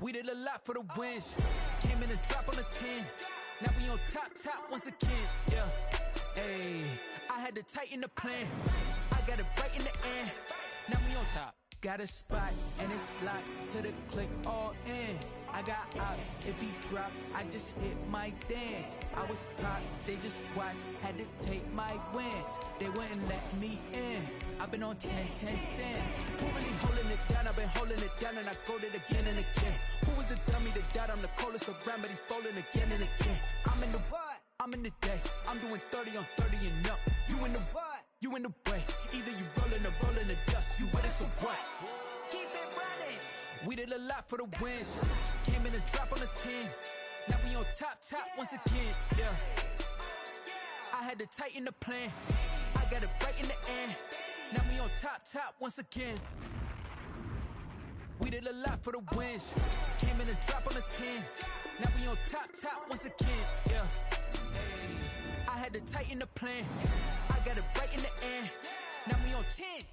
We did a lot for the wins. Came in and drop on the 10. Now we on top once again. Yeah, ayy. I had to tighten the plan. I got it right in the end. Now we on top. Got a spot and it's locked to the click all in. I got ops, if he drop, I just hit my dance. I was top, they just watched, had to take my wins. They wouldn't let me in. I've been on 10 cents. Who really holding it down? I've been holding it down and I go it again and again. Who was the dummy that doubt I'm the coldest around, but he folding again and again. I'm in the what? I'm in the day. I'm doing 30 on 30 and up. You in the what? You in the way. Either you rolling or rolling the dust. You with us or what? Keep it running. We did a lot for the wins. Came in and drop on the 10. Now we on top once again. Yeah. I had to tighten the plan. I got it right in the end. Now we on top once again. We did a lot for the wins. Came in and drop on the 10. Now we on top once again. Yeah. I had to tighten the plan. I got it right in the end. Now we on 10.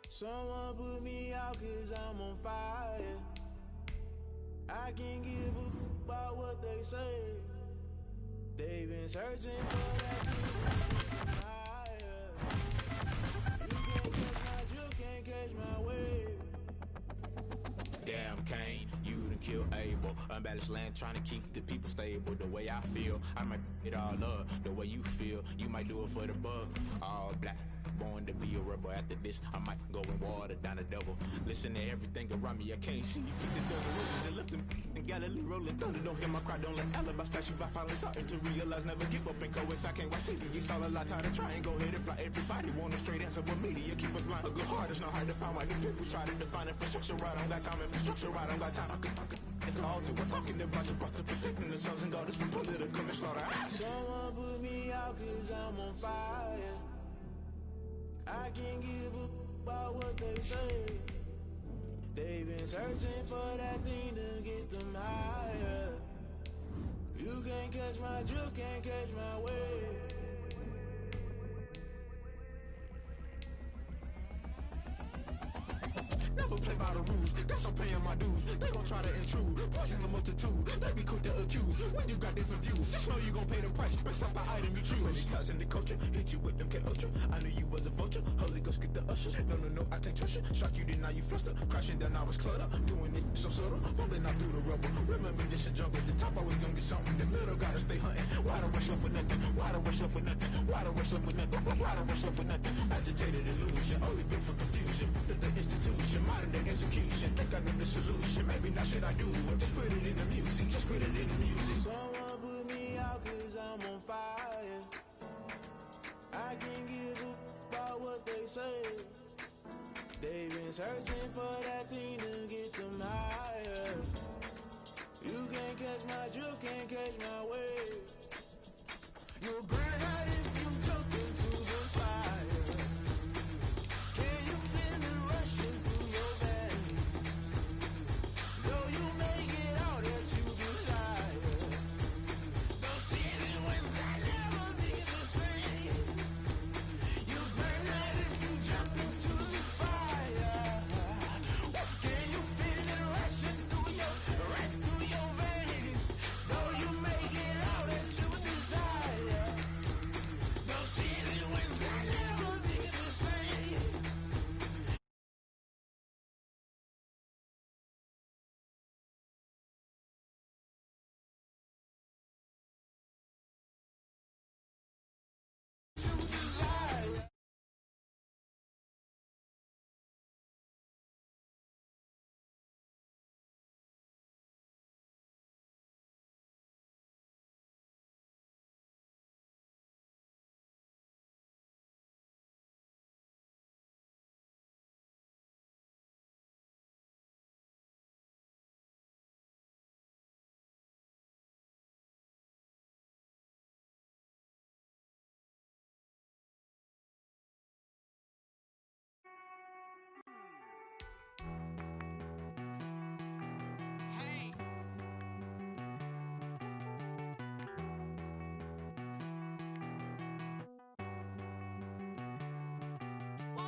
Someone put me out cause I'm on fire. I can't give a about what they say. They've been searching for that higher. You can't catch my drift, can't catch my wave. Damn Kane, you done killed Abel. Unbalanced land trying to keep the people stable. The way I feel, I might it all up. The way you feel, you might do it for the bug. All black, born to be a rebel. After this, I might go and water down the devil. Listen to everything around me, I can't see. Pick the devil roses and left them in Galilee rolling thunder. Don't hear my cry, don't let alibis pass you. I finally starting to realize, never give up and coast. I can't watch TV, it's all a lot. Tired of trying, go ahead and fly. Everybody want a straight answer, but media keep us blind. A good heart is not hard to find. Why the people try to define infrastructure right? I don't got time, infrastructure right? I don't got time. I could it's all to we're talking about you, about to protecting the sons and daughters from political and slaughter. Someone put me out cause I'm on fire. I can't give a about what they say. They've been searching for that thing to get them higher. You can't catch my drift, can't catch my wave. Never play by the rules, guess I'm paying my dues. They gon' try to intrude, poison the multitude. They be quick to accuse, when you got different views. Just know you gon' pay the price, based off the item you choose. Many times in the culture, hit you with them K-Ultra. I knew you was a vulture, Holy Ghost get the ushers. No, I can't trust you. Shock you, then now you fluster. Crashing down, I was cluttered. Doing this so subtle, fumbling out through the rubble. Remember this is jungle, the top always gonna get something. The middle gotta stay hunting. Why the rush up for nothing? Why the rush up for nothing? Why the rush up for nothing? Why the rush up for nothing? Agitated illusion, only built for confusion. The institution, modern day execution. Think I know the solution, maybe not shit I do. Just put it in the music, just put it in the music. Someone put me out cause I'm on fire. I can't give a about what they say. They've been searching for that thing to get them higher. You can't catch my drift, can't catch my wave. You'll burn out if you jump into the fire. Can you feel it rushing through your veins? Though you make it all that you desire. Those city winds that never be the same. You burn out if you jump into the fire. Can you feel it rushing through your veins? Though you make it all that you desire.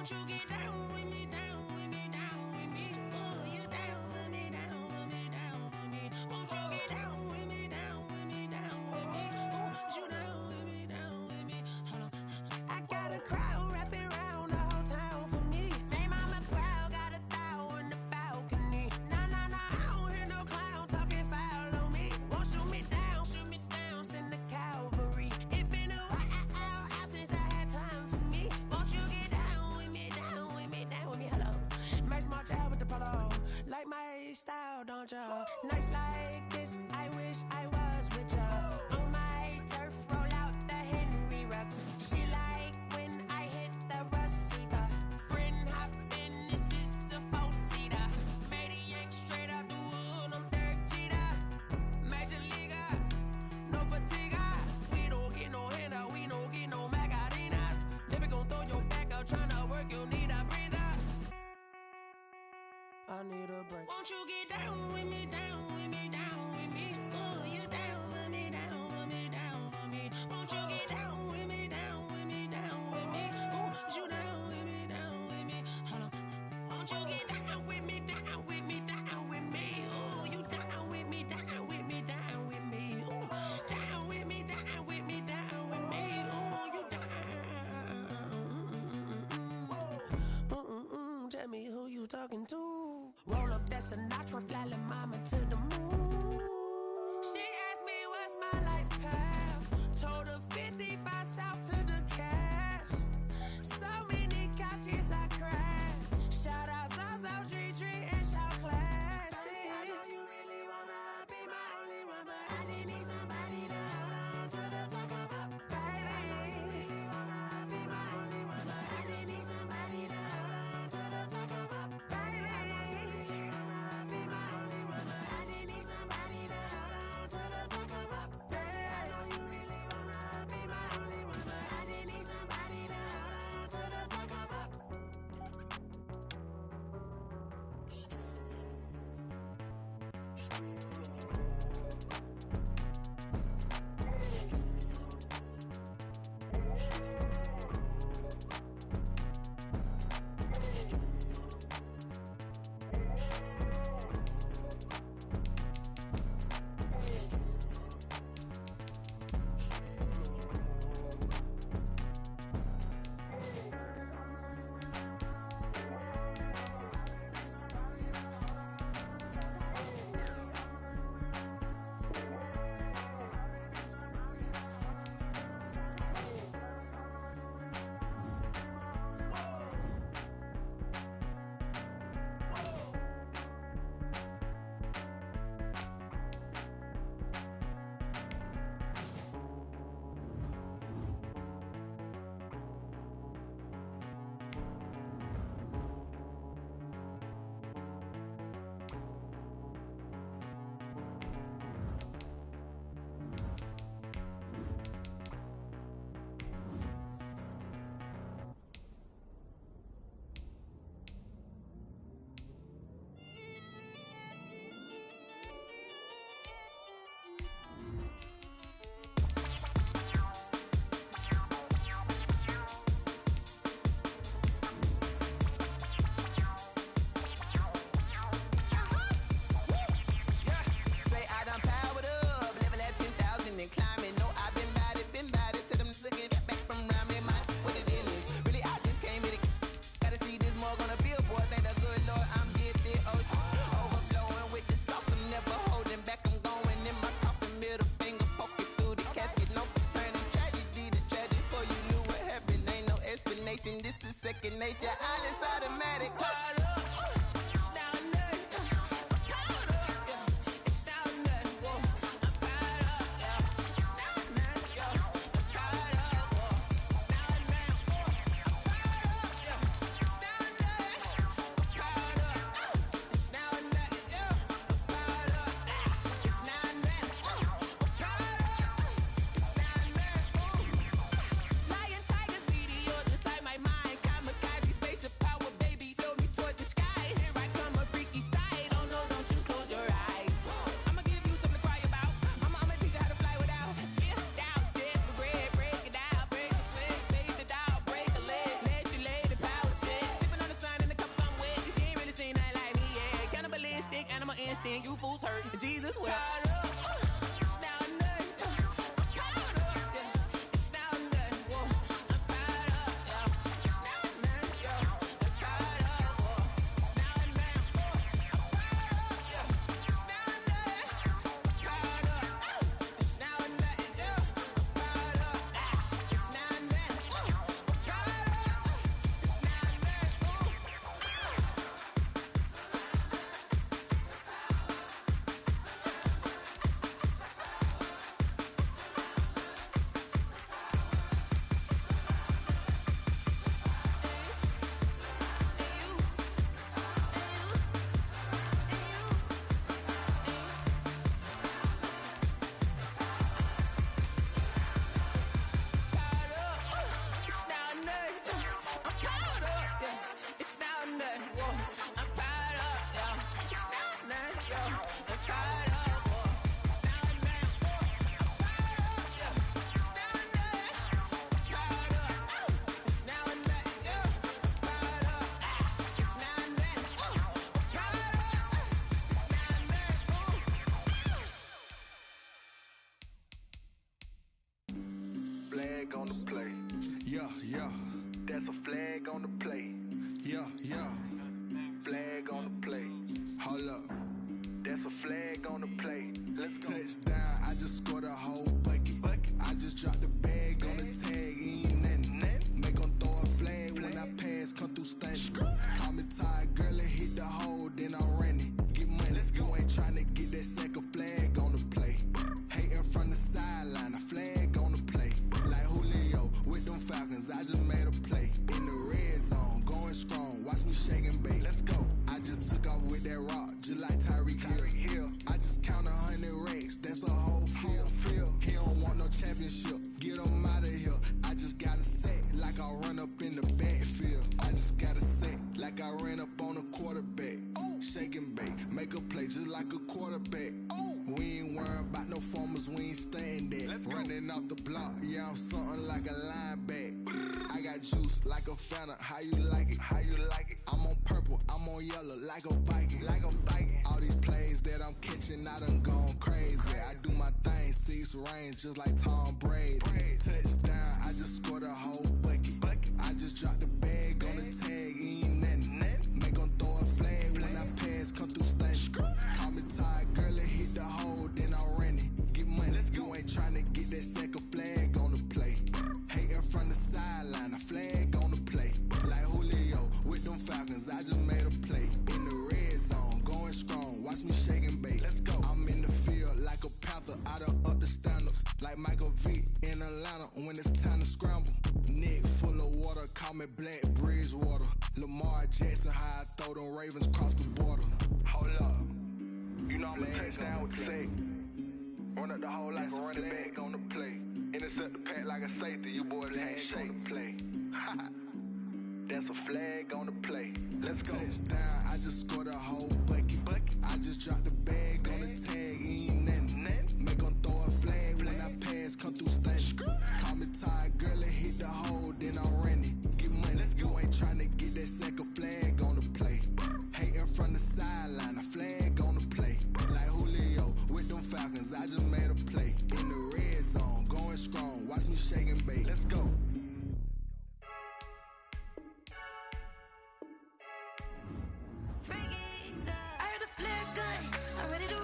Won't you get down with me, down with me, down with me? Oh, you down with me, down with me, down with me? Won't you get down with me, down with me, down with me? Oh, you down with me, down with me? Hold on. I got a crowd wrapping around the whole town for me. Hey, mama proud, got a thou in the balcony. Nah, nah, nah, I don't hear no clown talking foul on me. Won't shoot me down, send the cavalry. It been a while since I had time for me. Won't you get down with me, down with me, down with me? Hello, Max March out with the polo. Like my style, don't ya? Nights like this, I wish I was with ya. On my turf, roll out the Henry Rux. She like when I hit the receiver. Friend hop in, this is a four-seater. Made a yank straight out the wood, I'm Derek Jeter. Major leaguer, no fatigue. We don't get no handout, we don't get no Macarinas. Never gon' throw your back out, tryna work, you need a breather. I need a break. Won't you get down with me, down with me, down with me? Oh, you down with me, down with me, down with me? Won't you get down with me, down with me, down with me? Oh, you down with me, down with me? Hold on. Won't you get down with me, down with me, down with me? Oh, you down with me, down with me, down with me? Oh, down with me, down with me, down with me? Oh, you down. Tell me who you talking to. Roll up that Sinatra, fly la mama to the moon. She asked me what's my life path. Told her 55 south to the cash. So many couches I cried. Shout out South Street Tree and shout classic. I know you really wanna be my only one, but I didn't need somebody to hold on to the second up. Baby, I know you really wanna be my only one, but I didn't need somebody to hold on to the second up. Baby, I know you really wanna be my only one, but I didn't need somebody to hold on to the second up. Baby, I know you really wanna be my only one, but I didn't need somebody to hold on to the second up. This is second nature, all is automatic. Lion, tigers, meteors inside my mind. Kamikaze fools hurt. Jesus wept. Flag on the play. Yeah, yeah. That's a flag on the play. Yeah, yeah. Flag on the play. Hold up. That's a flag on the play. Let's go. Touchdown, I just scored a whole bucket. I just dropped the bag on the tag, ain't nothing. Make 'em throw a flag when I pass, come through stunting. Call me tired, girl, and hit the hole, then I'm running. Get money, you ain't tryna get that second flag on the play. Hating from the sideline, a flag on the play. Like Julio with them Falcons, I just made a play. In the red zone, going strong, watch me shake and bake. Let's go. I just took off with that rock, just like Tyreek Hill. I just count 100 racks, that's a whole field. He don't want no championship, get him out of here. I just got a set, like I run up in the backfield. I just got a set, like I ran up on a quarterback. Shake and bake, make a play just like a quarterback. We ain't worrying about no formers, we ain't staying there. Running off the block, yeah, I'm something like a lineback. I got juice like a Fanta, how you like it? How you like it? I'm on purple, I'm on yellow, like a Viking. Like a Viking. All these plays that I'm catching, I done gone crazy. I do my thing, 6 range, just like Tom Brady. Touchdown, I just scored a whole bucket. I just dropped the bag on the tag, ain't nothing. Make 'em throw a flag when I pass, come through stunting. Call me tired, girl, and hit the hole, then I'm running. Get money, you ain't tryna get that second flag on the play. Hating from the sideline, a flag on the play. Like Julio with them Falcons, I just made a play. In the red zone, going strong, watch me shake and bake. Let's go. I'm in the field like a Panther, I done up the standards. Like Michael Vick in Atlanta when it's time to scramble. Neck full of water, call me Black Bridgewater. Lamar Jackson, how I throw them Ravens cross the border. Hold up. You know I'm a touchdown with the sack. Run up the whole like a running back on the play. Intercept the pack like a safety. You boys handshake on the play. That's a flag on the play. Let's go. Touchdown, I just scored a whole bucket. I just dropped the bag on the tag, ain't nothing. Make 'em throw a flag when I pass, come through stunting. Call me tired, girl, and hit the hole, then I'm running. Get money, you ain't tryna get that second flag on the play. Hating from the sideline, a flag on the play. Like Julio with them Falcons, I just made a play. In the red zone, going strong, watch me shake and bake. Let's go. I heard the flare gun, I'm ready to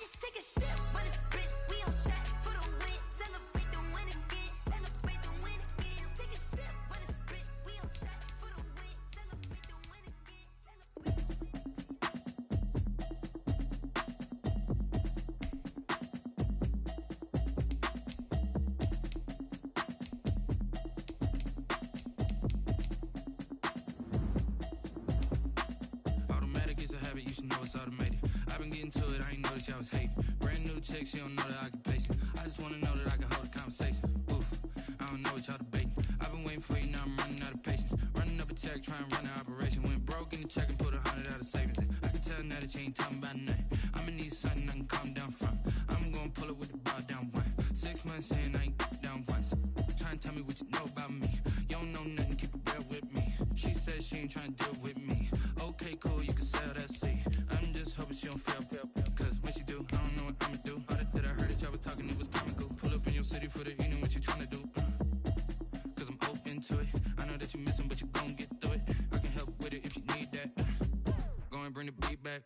just take a sip, but it's spit. We on track for the win. Celebrate the win again. Celebrate the win again. Take a sip, but it's spit. We on track for the win. Celebrate the win again. Automatic is a habit, you should know it's automated. I've been getting to it, I ain't noticed y'all was hating. Brand new chick, she don't know the occupation. I just wanna know that I can hold a conversation. Oof, I don't know what y'all debating. I've been waiting for you, now I'm running out of patience. Running up a check, trying to run an operation. Went broke in the check and put 100 out of savings in. I can tell now that you ain't talking about nothing. I'ma need something I can calm down from. I'm gonna pull it with the bar down one. 6 months in, I ain't down once. Trying to tell me what you know about me. You don't know nothing, keep it real with me. She said she ain't trying to deal with me. Okay, cool, you can sell that seed. I'm just hoping she don't fail. Cause when she do, I don't know what I'ma do. All that I heard that y'all was talking, it was comical. Pull up in your city for the evening, what you trying to do? Cause I'm open to it. I know that you missing, but you gon' get through it. I can help with it if you need that. Go and bring the beat back.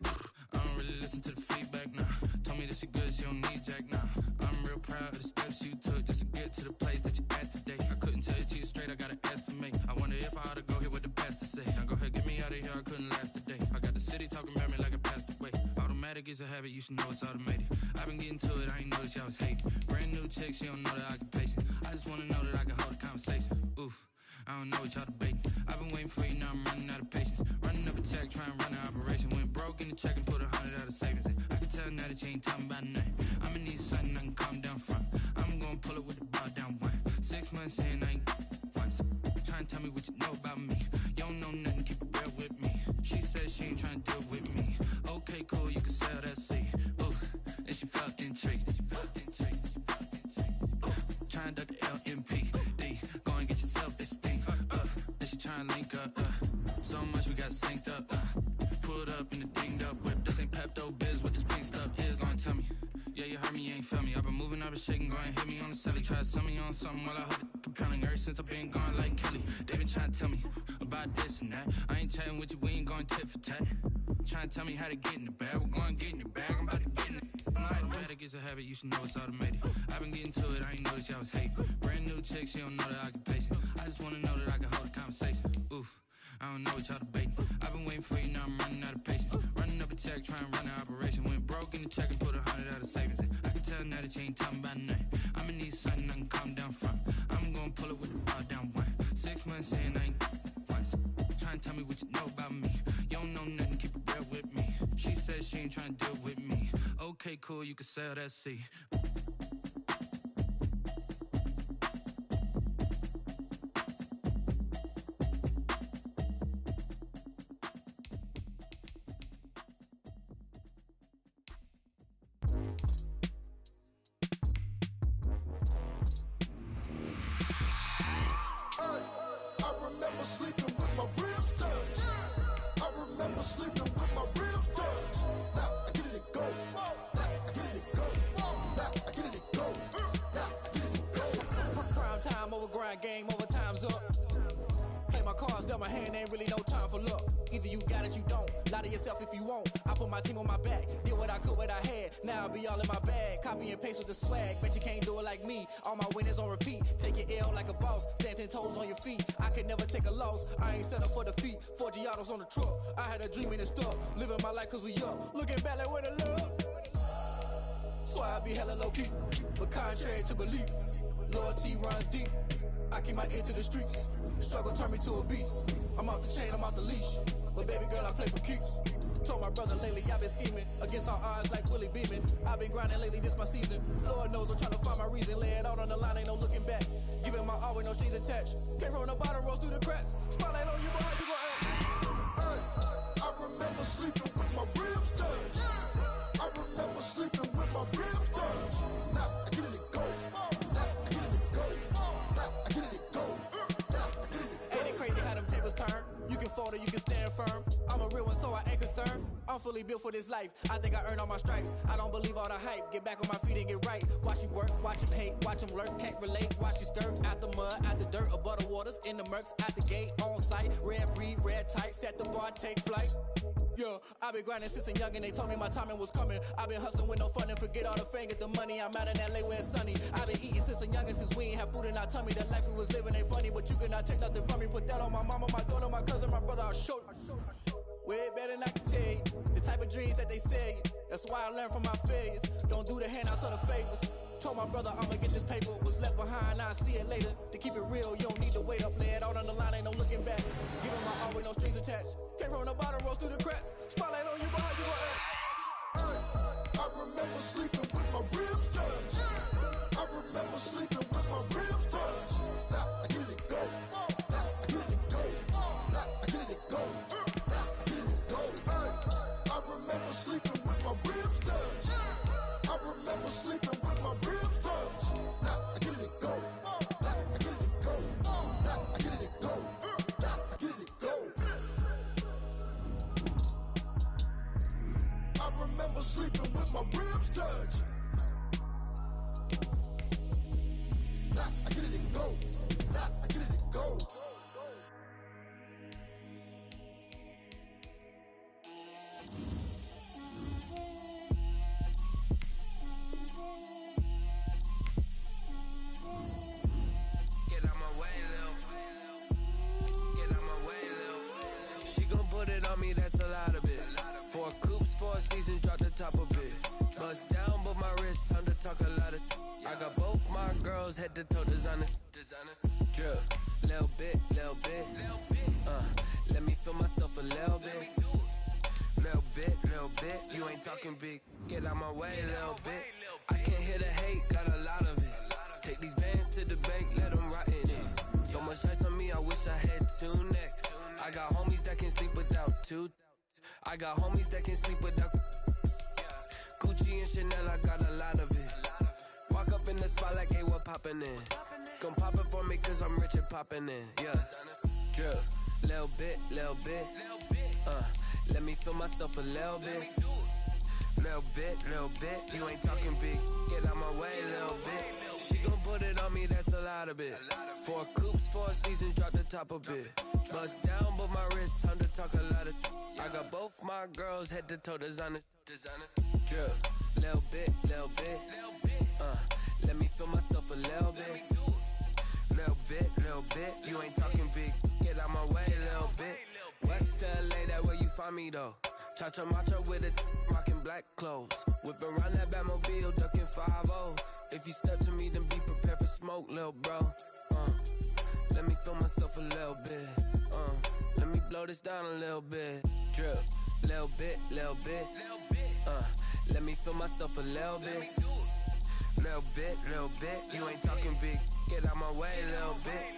I don't really listen to the feedback, nah. Told me that she good, she don't need jack, nah. I'm real proud of the steps you took just to get to the place that you at today. I couldn't tell you to you straight, I gotta estimate. I wonder if I ought to go here with the pastor say. Now go ahead, get me out of here, I couldn't last a day. I got the city talking about me like I passed away. Automatic is a habit, you should know it's automated. I've been getting to it, I ain't noticed y'all was hating. Brand new chick, she don't know the occupation. I just wanna know that I can hold a conversation. Oof, I don't know what y'all debating. I've been waiting for you, now I'm running out of patience. Running up a check, trying to run an operation. Went broke in the check and put 100 out of savings in. I can tell now that you ain't talking about nothing. I'ma need something I can calm down from. I'm gonna pull it with the bar down one. 6 months in, I ain't once. Trying to tell me what you know about me. You don't know nothing, keep it real with me. She said she ain't trying to deal with me. Okay, cool, you can sell that seed. Ooh, and she felt intrigued. Trying to duck the LMPD. Go and get your self-esteem. Then she trying to link up. So much we got synced up. Pulled up in the dinged up whip. This ain't Pepto Biz, what this pink stuff is. Gonna tell me. Yeah, you heard me, you ain't felt me. I've been moving, I've been shaking, go and hit me on the celly. Try to sell me on something while I hold it compelling. Ever since I've been gone like Kelly, they been trying to tell me about this and that. I ain't chatting with you, we ain't going tit for tat. Trying to tell me how to get in the bag, we're going to get in the bag, I'm about to get in it. Automatic is a habit, you should know it's automated. I've been getting to it, I ain't noticed y'all was hating. Brand new chick, she don't know the occupation. I just wanna know that I can hold a conversation. Oof, I don't know what y'all debating. I've been waiting for you, now I'm running out of patience. Running up a check, trying to run an operation. Went broke in the check and put 100 out of savings in. I can tell now that you ain't talking about nothing. I'ma need something I can calm down from. I'm gonna pull it with the bar down one. 6 months in, I ain't once. Trying to tell me what you know about me. You don't know nothing, keep it real with me. She said she ain't trying to deal with me. Okay, cool, you can sell that seed. Game over, time's up. Play my cards, dealt my hand, ain't really no time for luck. Either you got it, you don't. Lie to yourself if you won't. I put my team on my back, did what I could, what I had. Now I'll be all in my bag, copy and paste with the swag. Bet you can't do it like me. All my winners on repeat. Take your L like a boss, stand 10 toes on your feet. I can never take a loss. I ain't set up for defeat. 4 Giottos on the truck. I had a dream and it stuck. Living my life cause we up. Looking back like where the love. So I be hella low key, but contrary to belief, loyalty runs deep. I keep my ear to the streets. Struggle turned me to a beast. I'm off the chain, I'm off the leash. But baby girl, I play for keeps. Told my brother lately, I've been scheming against all odds like Willie Beeman. I've been grinding lately, this my season. Lord knows I'm trying to find my reason. Lay it out on the line, ain't no looking back. Giving my all with no strings attached. Came from the bottom, rose through the cracks. Spotlight on you, boy, you gon' act. I remember sleeping with my ribs touched. I remember sleeping with my ribs touched. Now I get it go. Now I get it go. Now I get it go. Now I get it go. Ain't it crazy how them tables turn? You can fold or you can stand firm. I'm a real one, so I ain't concerned. I'm fully built for this life. I think I earned all my stripes. I don't believe all the hype. Get back on my feet and get right. Watch you work, watch him hate, watch him lurk. Can't relate, watch you skirt. Out the mud, out the dirt, above the waters, in the murks, out the gate, on site. Red breed, red tight, set the bar, take flight. Yeah, I been grinding since a youngin', they told me my timing was coming. I been hustling with no fun and forget all the fame, get the money. I'm out in LA where it's sunny. I been eating since a youngin', since we ain't have food in our tummy. The life we was living ain't funny, but you cannot take nothing from me. Put that on my mama, my daughter, my cousin, my brother, I'll show you. Way better than I can tell you. The type of dreams that they sell you. That's why I learned from my failures. Don't do the handouts or the favors. Told my brother I'ma get this paper. Was left behind, I'll see it later. To keep it real, you don't need to wait up. Lay it out on the line, ain't no looking back. Give him my all with no strings attached. Came from the bottom, rose through the cracks. Spotlight on you, behind you, I remember sleeping with my ribs touched. I remember sleeping with my ribs touched. Now I get it go. Now I get it go. Now I get it go. Now I get it go. I remember sleeping with my ribs touched. I remember sleeping with my ribs touched. Now I get it go. Now I get it go. Now I get it go. Now I get it go. I remember sleeping with my ribs touched. Now I get it go. Now I get it go. Get out my way, Lil. Get out my way, Lil. She gon' put it on me, that's a lot of it. 4 coops, 4 seasons, drop the top a bit. Bust down, but my wrist, time to talk a lot of. I got both my girls head to toe designer. Drip, little bit, little bit. Let me feel myself a little bit. Little bit, you ain't talking big. Get out my way, little bit. I can't hear the hate, got a lot of it. Take these bands to the bank, let them rot in it. So much ice on me, I wish I had 2 necks. I got homies that can sleep without 2. I got homies that can sleep without Gucci and Chanel, I got a lot of it. Walk up in the spot like, hey, what poppin' in? Gon' pop it for me cause I'm rich and poppin' in, yeah. Drip, little bit, let me feel myself a little bit. Little bit, you ain't talking big. Get out my way, little bit. She gon' put it on me, that's a lot of it. 4 coops, 4 seasons, drop the top a bit. Bust down, but my wrist, time to talk a lot of. I got both my girls head to toe designer. Drip, little bit, let me feel myself a little bit. Little bit, you ain't talking big. Get out my way, little bit. West LA, that where you find me though. Cha-cha matcha with a rockin' black clothes. Whip around that Batmobile, ducking 5-0. If you step to me, then be prepared for smoke, lil' bro. Let me feel myself a little bit. Let me blow this down a little bit. Drip, little bit. Let me feel myself a little bit. Little bit, you ain't talking big. Get out my way, little bit.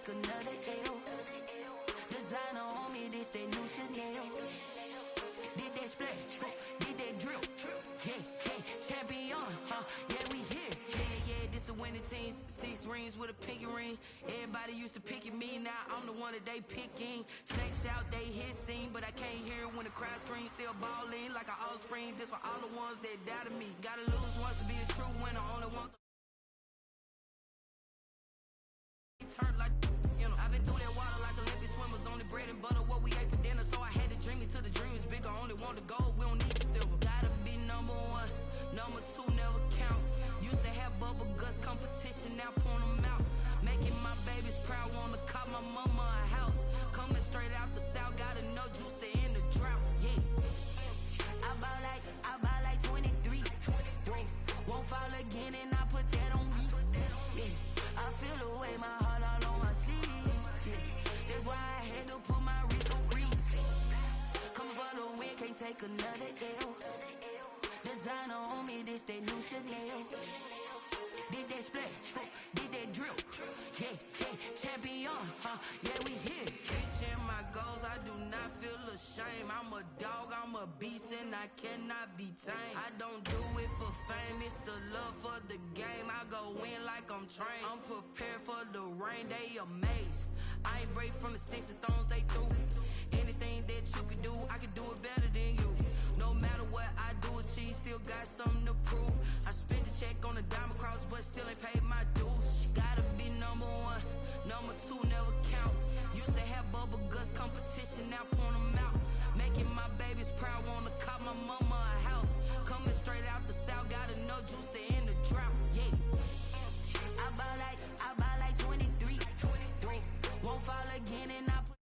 Another L. Designer on me, this that new Chanel. Did that splash, did that drip. Yeah, champion, yeah, we here. Yeah, this the winning teams. 6 rings with a pinky ring. Everybody used to pick at me, now I'm the one that they picking. Snakes out, they hit scene, but I can't hear it when the crowd screams. Still ballin' like an offspring. This for all the ones that doubted me. Gotta lose once to be a true winner. Only one. Turn like, you know, I've been through that water like Olympic swimmers. Only bread and butter, what we ate for dinner. So I had to dream it till the dream is bigger. Only want the gold, we don't need the silver. Gotta be number 1, number 2 never count. Used to have bubble guts competition, now point them out. Making my babies proud, wanna cop my mama a house. Coming straight out the south, got enough juice to end the drought. Yeah, I bought like 23. Won't fall again and I put that on me. Yeah, I feel the way my heart all on my sleeve. Yeah, that's why I had to put my wrist on freeze. Come for the win, can't take another L. Designer on me, this that new Chanel. Did that split, Yeah, we here. Reaching my goals, I do not feel ashamed. I'm a dog, I'm a beast, and I cannot be tamed. I don't do it for fame, it's the love for the game. I go in like I'm trained. I'm prepared for the rain, they amazed. I ain't break from the sticks and stones they threw. Anything that you can do, I can do it better than you. No matter what I do, achieve, still got something to prove. I spent the check on a diamond cross, but still ain't paid my dues. Gotta be number one, number two never count. Used to have bubble guts competition, now point them out. Making my babies proud, wanna cop my mama a house. Coming straight out the south, got enough juice to end the drought. Yeah, I buy like 23. Won't fall again and I put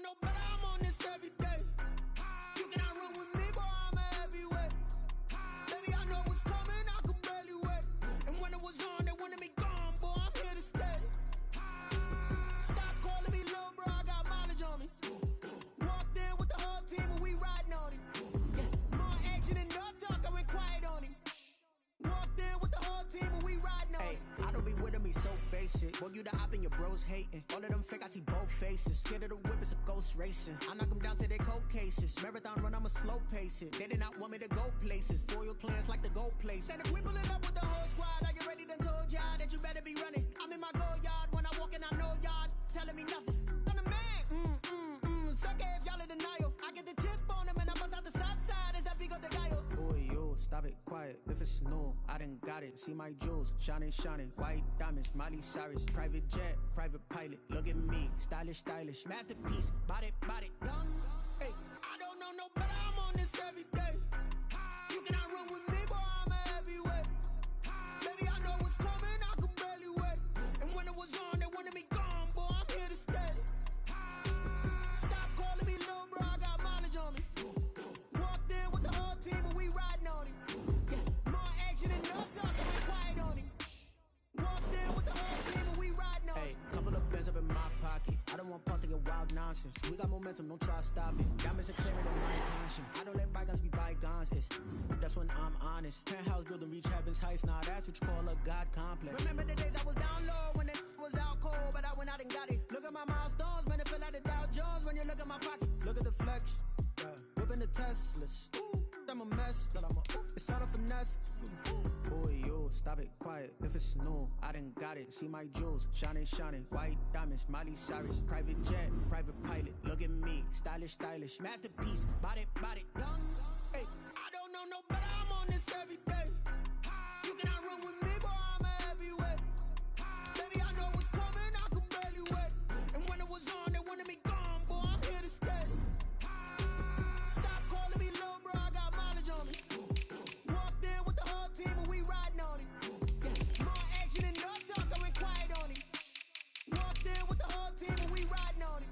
No better, I'm on this every day. You cannot run with me, boy, I'm a heavyweight. Baby, I know what's coming, I could barely wait. And when it was on, they wanted me gone, boy, I'm here to stay. Stop calling me little bro, I got mileage on me. Walked in with the whole team and we riding on him. Yeah, more action and no talk, I went quiet on him. Walked in with the whole team and we riding on him. I don't be with me so basic. Boy, you the op and your bros hating. All of them fake, I see both faces. Scared of the whip, it's a ghost racing. I knock them down to their cold cases. Marathon run, I'ma slow pace it. They did not want me to go places. Foil plans like the go place. And if we pulling up with the whole squad, I get ready to told y'all that you better be running. I'm in my go yard. When I walk in, I know y'all telling me nothing. I'm the man. Suck it if y'all in denial. I get the chip on them and I bust out the south side. Is that Vigo de Gallo? Boy, yo, stop it, quiet. If it's new, I done got it. See my jewels, shining, shining. White diamonds, Miley Cyrus. Private jet, private pilot. Look at me, stylish, stylish. Masterpiece, body, done. Hey, I don't know no better, I'm on this every day. You cannot run with me, boy, I'm a heavyweight. Baby, I know what's coming, I could barely wait. And when it was on, they wanted me gone, boy, I'm here to stay. Stop calling me little bro, I got mileage on me. Walked in with the whole team and we riding on him. Yeah, more action and no talk, I went quiet on him. Walked in with the whole team and we riding on him. Hey, couple of bands up in my pocket. I don't want pause to get wild nonsense. We got momentum, don't try to stop it. Diamonds are clearer than my conscience. I don't let bygones be bygones. That's when I'm honest. Penthouse building, reach heaven's heights. Nah, that's what you call a God complex. Remember the days I was down low when it was out cold, but I went out and got it. Look at my milestones, man, it feel like the Dow Jones when you look at my pocket. Look at the flex, whipping the Teslas. I'm a mess, but it's all a finesse. Boy, yo, stop it, quiet. If it's new, I done got it. See my jewels, shining, shining. White diamonds, Miley Cyrus. Private jet, private pilot. Look at me, stylish, stylish. Masterpiece, body, done. Hey, I don't know no better, I'm on this every day. You cannot run with me, boy, I'm a heavyweight. Baby, I know what's coming, I could barely wait. And when it was on, they wanted me gone, boy, I'm here to stay. Stop calling me little bro, I got mileage on me. Walked in with the whole team and we riding on him. Yeah, more action and no talk, I went quiet on him. Walked in with the whole team and we riding on him.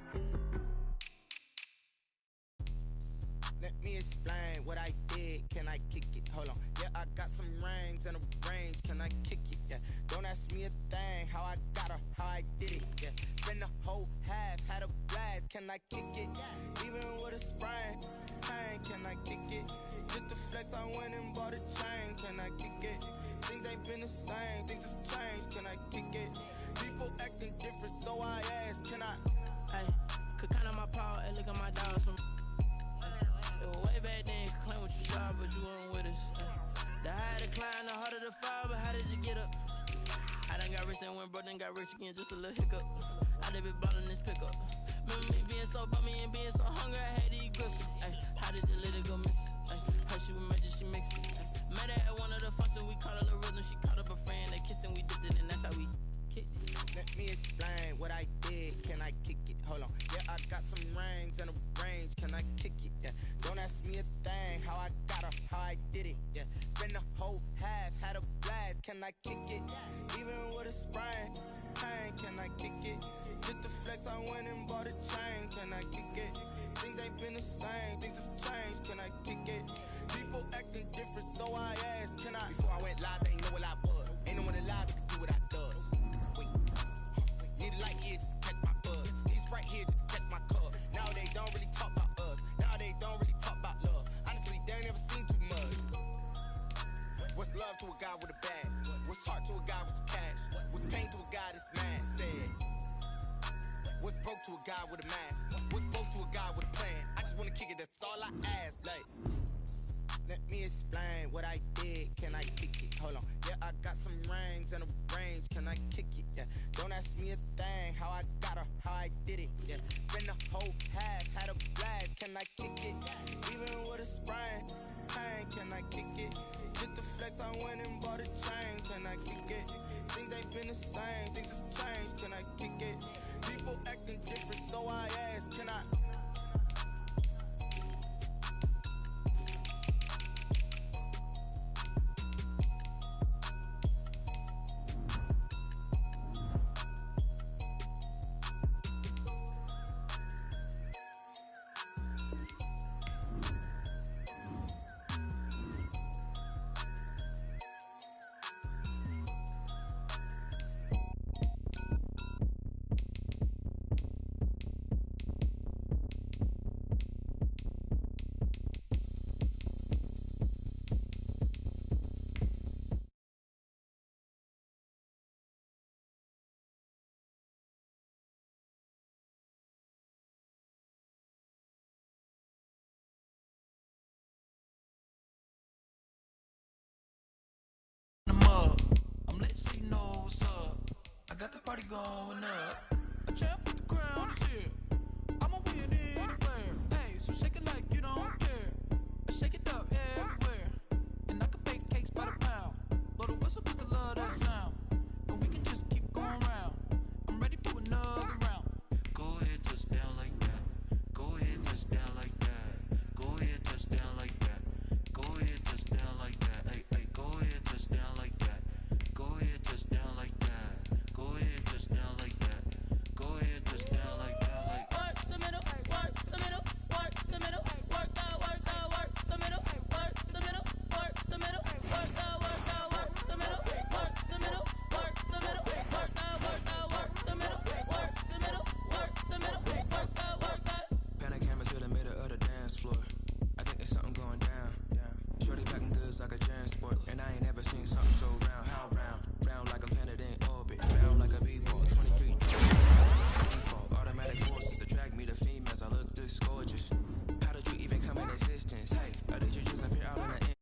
Let me explain what I did. Can I kick it? Hold on. Yeah, I got some rings and a range. Can I kick it? Yeah. Don't ask me a thing. How I got her, how I did it. Yeah. Been the whole half, had a blast. Can I kick it? Even with a sprain. Hey, can I kick it? Just the flex, I went and bought a chain. Can I kick it? Things ain't been the same. Things have changed. Can I kick it? People acting different, so I ask. Can I? Hey, could count on my power and look at my dogs from. Way back then, could claim what you saw, but you weren't with us. The higher the climb, the harder the fall, but how did you get up? I done got rich and went broke, then got rich again, just a little hiccup. I done been ballin' this pickup. Remember me being so bummy and being so hungry, I had to eat gristle. Ay, how did the little go miss? Ay, her she was magic, she mixed it. Met her at one of the functions, we caught a little rhythm. She caught up a friend, they kissed and we dipped it, and that's how we kicked it. Let me explain what I did. Can I kick it? Hold on. Yeah, I got some rings and a range. Can I kick it? Yeah. Don't ask me a thing. How I got her, how I did it. Yeah. Spend the whole half, had a blast. Can I kick it? Even with a sprain. Pain, can I kick it? Just the flex, I went and bought a chain. Can I kick it? Things ain't been the same. Things have changed. Can I kick it? People acting different, so I asked. Can I? Before I went live, they ain't know what I was. Ain't no one alive that could do what I does. Need a light here just to catch my buzz. Need right here just to catch my cup. Now they don't really talk about us. Now they don't really talk about love. Honestly, they ain't never seen too much. What's love to a guy with a bag? What's heart to a guy with some cash? What's pain to a guy that's mad? Said. What's broke to a guy with a mask? What's broke to a guy with a plan? I just wanna kick it, that's all I ask. Like, let me explain what I did. Can I kick it? Hold on. Yeah, I got some rings and a range. Can I kick it? Yeah. Don't ask me a thing. How I got her, how I did it. Yeah. Spend the whole half, had a blast. Can I kick it? Even with a sprain. Pain, can I kick it? Just the flex, I went and bought a chain. Can I kick it? Things ain't been the same. Things have changed. Can I kick it? People acting different, so I ask. Can I? I'm lit so you know what's up. I got the party going up. A champ with the crown is here. I'ma win anywhere. Hey, so shake it like you don't care. I shake it up everywhere. And I can bake cakes by the pound. Blow the whistle cause I love that sound. And we can just keep going round. I'm ready for another round. Go ahead, touch down like that. Go ahead, touch down like that. Go ahead, touch down like that. Go ahead, touch down like that. Hey, hey, go ahead, touch down like that. Go ahead, touch down like that. Go ahead, touch down like that. Go ahead, touch down like that. Like Work the middle, work the middle, work the middle, work the middle, work the middle, work the middle, work the middle, work the middle, work the middle, work the middle, work the middle, work the middle, work the middle, work the. Pan a camera to the middle of the dance floor. I think there's something going down. Shorty packing goods like a transport, and I ain't ever seen something so round. How round? Round like a planet in orbit, round like a b-ball. 23 default, automatic forces attract me to females. I look this gorgeous. How did you even come in existence? Hey, or did you just appear out in the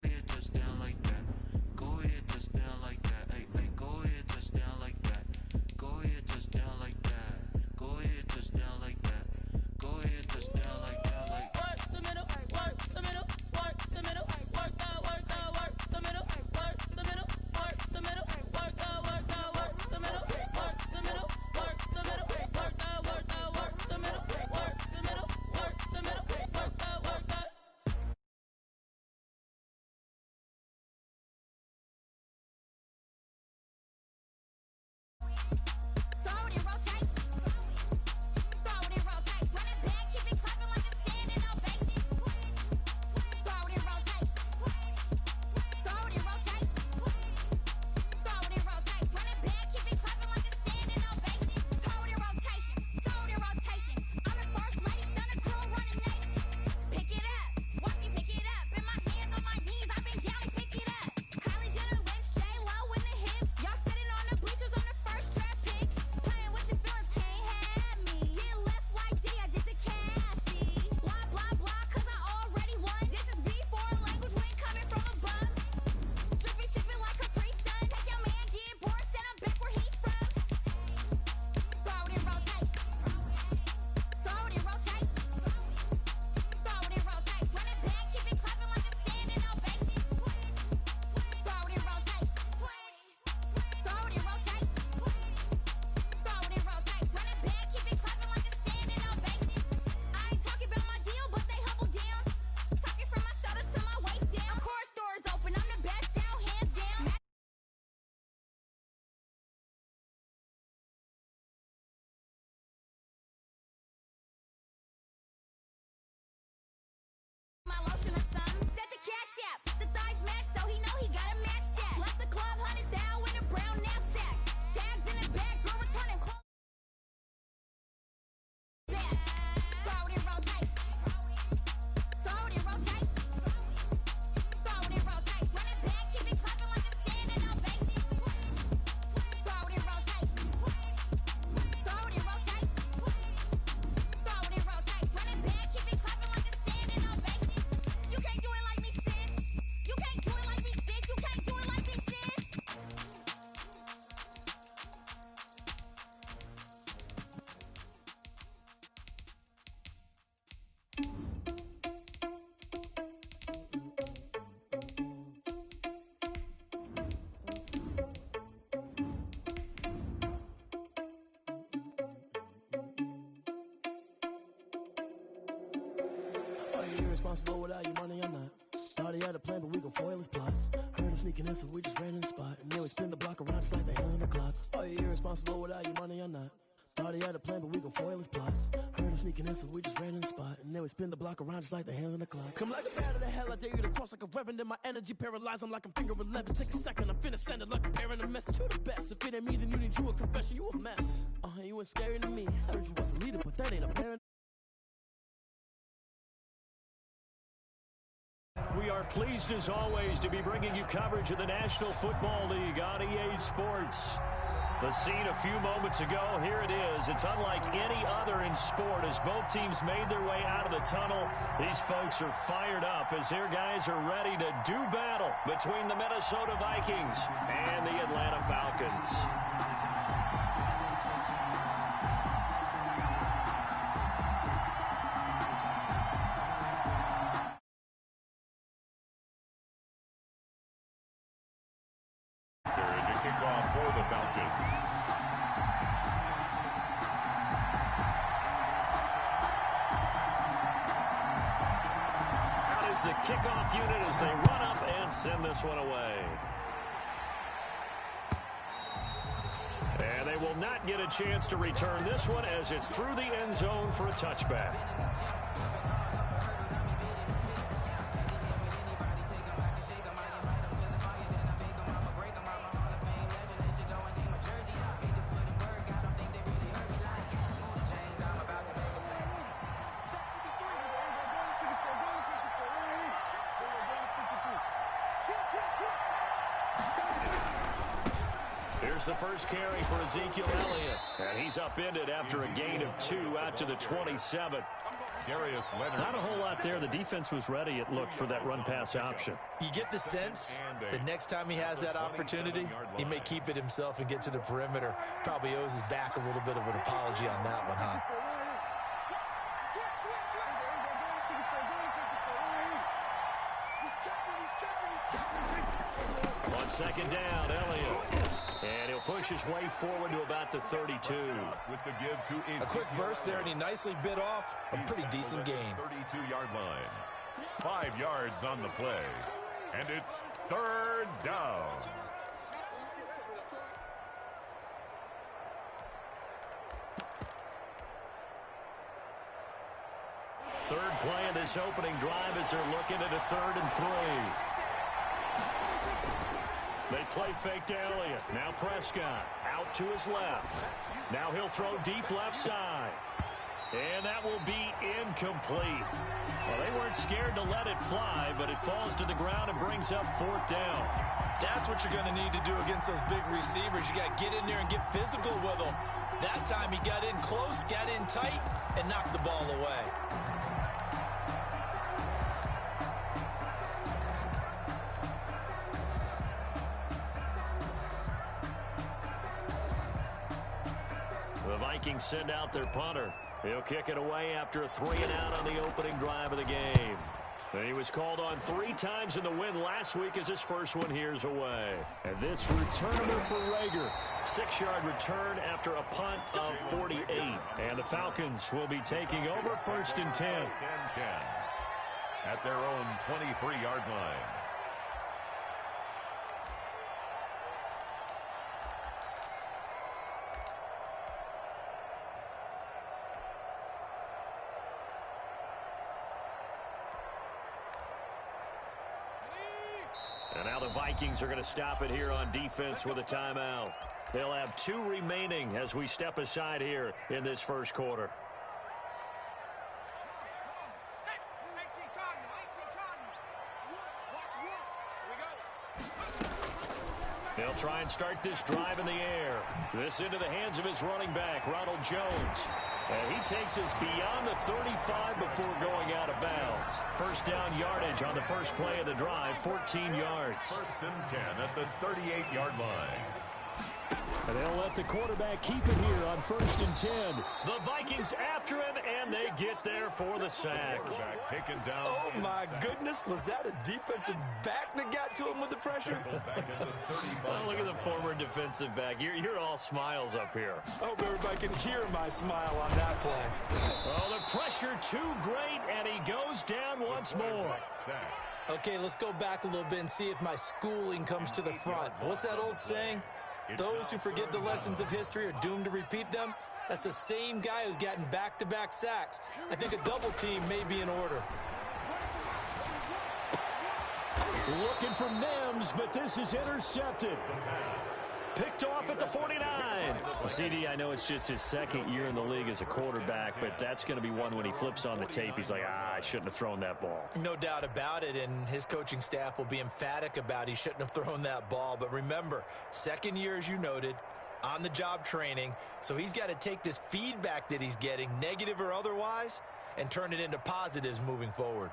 go ahead, touch down like that. Go ahead, touch down like that. Hey, hey, go ahead, touch down like that. Go ahead, touch down like that. Go ahead, touch down like that. Go ahead, touch down like that. Like Work the middle, work the middle, work the middle, work the middle, work the middle, work the middle, work the middle, work the middle, work the middle, work the middle, work the middle, work the middle, work the middle, work the middle, work the middle, work the. you irresponsible without your money or not? Thought he had a plan, but we gon' foil his plot. Heard him sneaking in, so we just ran in the spot. And then we spin the block around just like the hand on the clock. Are you irresponsible without your money or not? Thought he had a plan, but we gon' foil his plot. Heard him sneaking in, so we just ran in the spot. And then we spin the block around just like the hands on the clock. Come like a bat of the hell, I dare you to cross like a reverend. In my energy paralyzed, I'm like I'm finger 11. Take a second, I'm finna send it like a parent a message. You the best, if it ain't me, then you need you a confession. You a mess. You ain't scary to me. Heard you was the leader, but that ain't apparent. We are pleased as always to be bringing you coverage of the National Football League on EA Sports. The scene a few moments ago, here it is. It's unlike any other in sport as both teams made their way out of the tunnel. These folks are fired up as their guys are ready to do battle between the Minnesota Vikings and the Atlanta Falcons. Kickoff for the Falcons. Out is the kickoff unit as they run up and send this one away. And they will not get a chance to return this one as it's through the end zone for a touchback. Here's the first carry for Ezekiel Elliott. And he's upended after a gain of 2 out to the 27. Not a whole lot there. The defense was ready, it looked, for that run-pass option. You get the sense the next time he has that opportunity, he may keep it himself and get to the perimeter. Probably owes his back a little bit of an apology on that one, huh? On second down, Elliott. And he'll push his way forward to about the 32. With the give to a quick burst there, and he nicely bit off a pretty decent gain. 32-yard line. 5 yards on the play. And it's third down. Third play of this opening drive as they're looking at a 3rd and 3. They play fake to Elliott. Now Prescott out to his left. Now he'll throw deep left side. And that will be incomplete. Well, they weren't scared to let it fly, but it falls to the ground and brings up 4th down. That's what you're going to need to do against those big receivers. You got to get in there and get physical with them. That time he got in close, got in tight, and knocked the ball away. The Vikings send out their punter. He'll kick it away after a 3-and-out on the opening drive of the game. He was called on 3 times in the win last week as his first one here's away. And this returnable for Rager. 6-yard return after a punt of 48. And the Falcons will be taking over 1st and 10. At their own 23-yard line. And now the Vikings are going to stop it here on defense with a timeout. They'll have 2 remaining as we step aside here in this first quarter. They'll try and start this drive in the air. This into the hands of his running back, Ronald Jones. And he takes us beyond the 35 before going out of bounds. First down yardage on the first play of the drive, 14 yards. 1st and 10 at the 38-yard line. And they'll let the quarterback keep it here on 1st and 10. The Vikings after him, and they get there for the sack. Taken down. Oh, my goodness. Was that a defensive back that got to him with the pressure? Oh, look at the former defensive back. You're all smiles up here. I hope everybody can hear my smile on that play. Oh, the pressure too great, and he goes down once more. Okay, let's go back a little bit and see if my schooling comes to the front. What's that old saying? Those who forget the lessons of history are doomed to repeat them. That's the same guy who's gotten back-to-back sacks. I think a double team may be in order. Looking for Mims, but this is intercepted. Picked off at the 49. CD, I know it's just his second year in the league as a quarterback, but that's going to be one when he flips on the tape. He's like, I shouldn't have thrown that ball. No doubt about it, and his coaching staff will be emphatic about he shouldn't have thrown that ball. But remember, second year, as you noted, on-the-job training, so he's got to take this feedback that he's getting, negative or otherwise, and turn it into positives moving forward.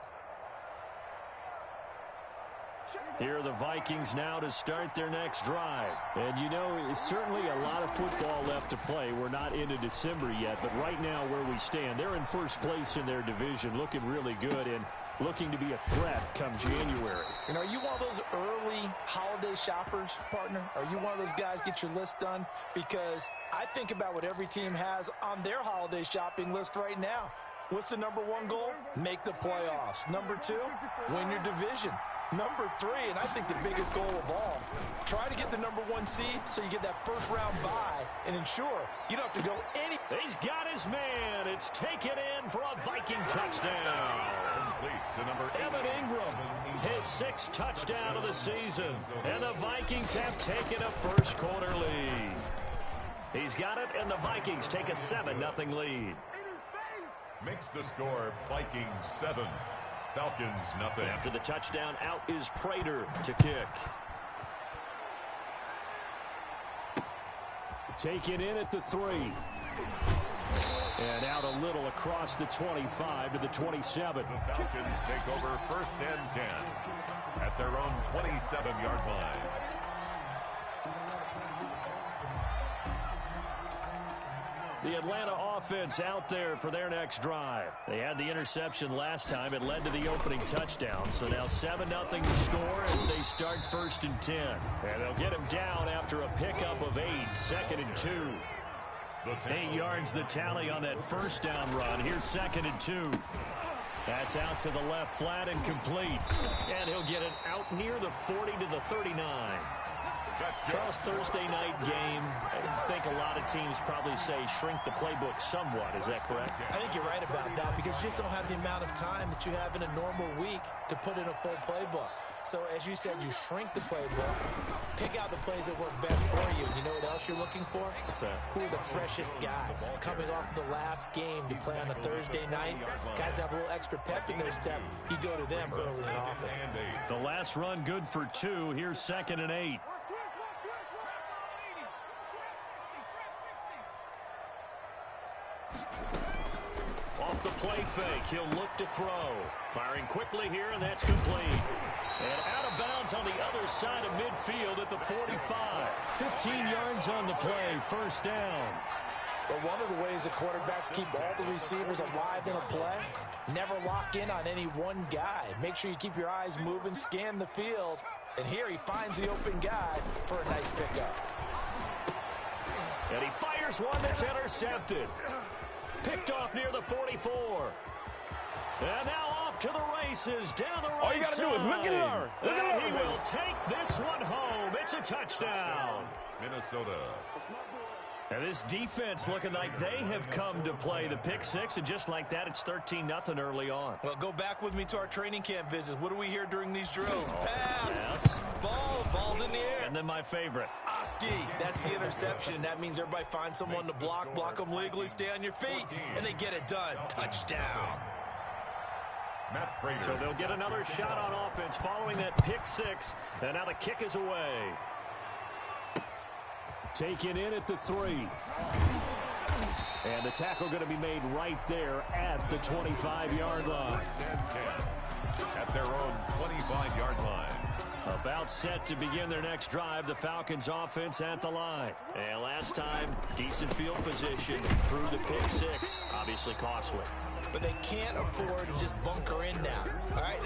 Here are the Vikings now to start their next drive. And, you know, it's certainly a lot of football left to play. We're not into December yet, but right now where we stand, they're in first place in their division, looking really good and looking to be a threat come January. You know, are you one of those early holiday shoppers, partner? Are you one of those guys get your list done? Because I think about what every team has on their holiday shopping list right now. What's the number one goal? Make the playoffs. Number two, win your division. Number three, and I think the biggest goal of all, try to get the number one seed so you get that first round bye and ensure you don't have to go any. He's got his man. It's taken in for a Viking touchdown. Complete to number 8. Evan Ingram, his 6th touchdown of the season. And the Vikings have taken a first quarter lead. He's got it, and the Vikings take a 7-0 lead. Makes the score Vikings 7. Falcons nothing. After the touchdown, out is Prater to kick. Taken in at the 3. And out a little across the 25 to the 27. The Falcons take over 1st and 10 at their own 27-yard line. The Atlanta offense out there for their next drive. They had the interception last time. It led to the opening touchdown. So now 7-0 to score as they start 1st and 10. And they'll get him down after a pickup of 8, 2nd and 2. 8 yards the tally on that first down run. Here's 2nd and 2. That's out to the left flat and complete. And he'll get it out near the 40 to the 39. Charles, Thursday night game, I think a lot of teams probably say shrink the playbook somewhat. Is that correct? I think you're right about that because you just don't have the amount of time that you have in a normal week to put in a full playbook. So, as you said, you shrink the playbook, pick out the plays that work best for you. You know what else you're looking for? What's that? Who are the freshest guys? Coming off the last game to play on a Thursday night, guys have a little extra pep in their step. You go to them early and often. The last run good for 2. Here's 2nd and 8. Off the play fake, he'll look to throw. Firing quickly here, and that's complete. And out of bounds on the other side of midfield at the 45. 15 yards on the play, 1st down. But one of the ways that quarterbacks keep all the receivers alive in a play, never lock in on any one guy. Make sure you keep your eyes moving, scan the field. And here he finds the open guy for a nice pickup. And he fires one that's intercepted. Picked off near the 44. And now off to the races down the right side. All you got to do is look at her. Look at her. He will take this one home. It's a touchdown. Minnesota. And this defense looking like they have come to play the pick 6, and just like that, it's 13-0 early on. Well, go back with me to our training camp visits. What do we hear during these drills? Pass. Yes. Ball's in the air. And then my favorite. Oski, that's the interception. That means everybody finds someone to block them legally, stay on your feet, and they get it done. Touchdown. So they'll get another shot on offense following that pick 6, and now the kick is away. Taken in at the 3. And the tackle going to be made right there at the 25-yard line. At their own 25-yard line. About set to begin their next drive, the Falcons offense at the line. And last time, decent field position through the pick six. Obviously costly. But they can't afford to just bunker in now. All right,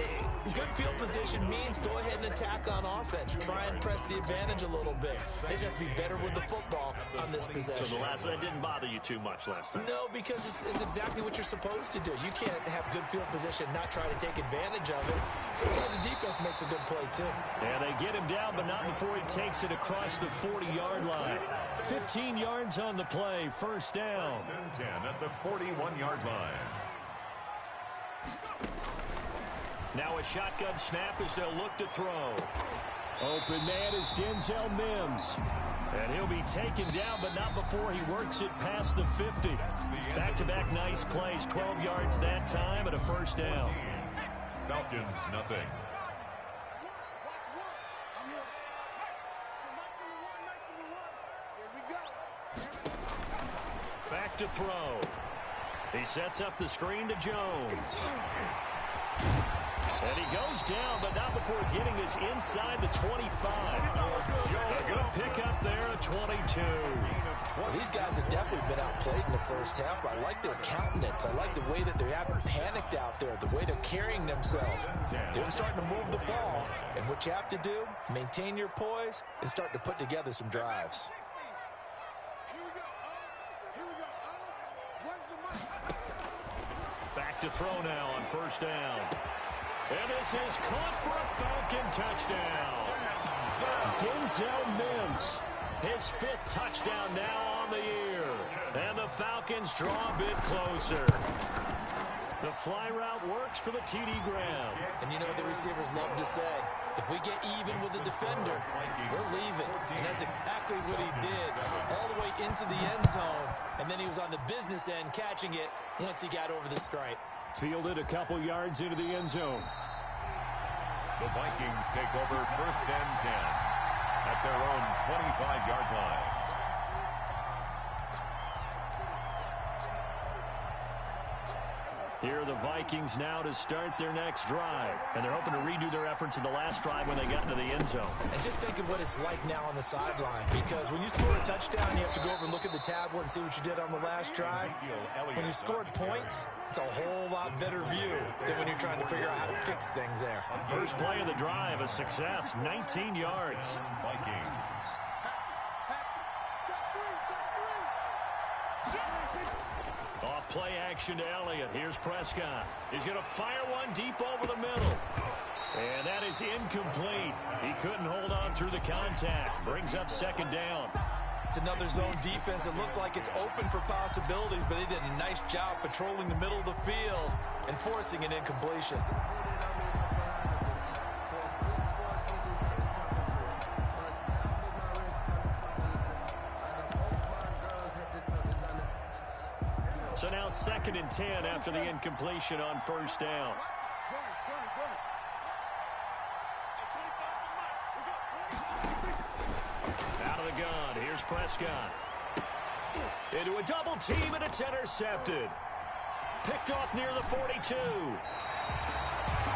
good field position means go ahead and attack on offense. Try and press the advantage a little bit. They just have to be better with the football on this possession. So the last one didn't bother you too much last time? No, because it's exactly what you're supposed to do. You can't have good field position, not try to take advantage of it. Sometimes the defense makes a good play, too. Yeah, they get him down, but not before he takes it across the 40-yard line. 15 yards on the play, first down. 10 at the 41-yard line. Now a shotgun snap as they'll look to throw. Open man is Denzel Mims. And he'll be taken down, but not before he works it past the 50. Back-to-back nice plays, 12 yards that time and a first down. Falcons, nothing. Back to throw. He sets up the screen to Jones. And he goes down, but not before getting this inside the 25. A good pickup there at 22. Well, these guys have definitely been outplayed in the first half. I like their countenance. I like the way that they haven't panicked out there, the way they're carrying themselves. They're starting to move the ball. And what you have to do, maintain your poise and start to put together some drives. Back to throw now on first down. And this is caught for a Falcon touchdown. Denzel Mims, his 5th touchdown now on the year. And the Falcons draw a bit closer. The fly route works for the TD Graham. And you know what the receivers love to say? If we get even with the defender, we're leaving. And that's exactly what he did. All the way into the end zone. And then he was on the business end catching it once he got over the stripe. Fielded a couple yards into the end zone. The Vikings take over first and 10 at their own 25-yard line. Here are the Vikings now to start their next drive. And they're hoping to redo their efforts in the last drive when they got into the end zone. And just think of what it's like now on the sideline. Because when you score a touchdown, you have to go over and look at the tablet and see what you did on the last drive. When you scored points, it's a whole lot better view than when you're trying to figure out how to fix things there. First play of the drive, a success, 19 yards. Vikings. Off play action to Elliott. Here's Prescott. He's going to fire one deep over the middle. And that is incomplete. He couldn't hold on through the contact. Brings up second down. It's another zone defense. It looks like it's open for possibilities, but they did a nice job patrolling the middle of the field and forcing an incompletion. So now 2nd and 10 after the incompletion on first down. Out of the gun, here's Prescott. Into a double team, and it's intercepted. Picked off near the 42.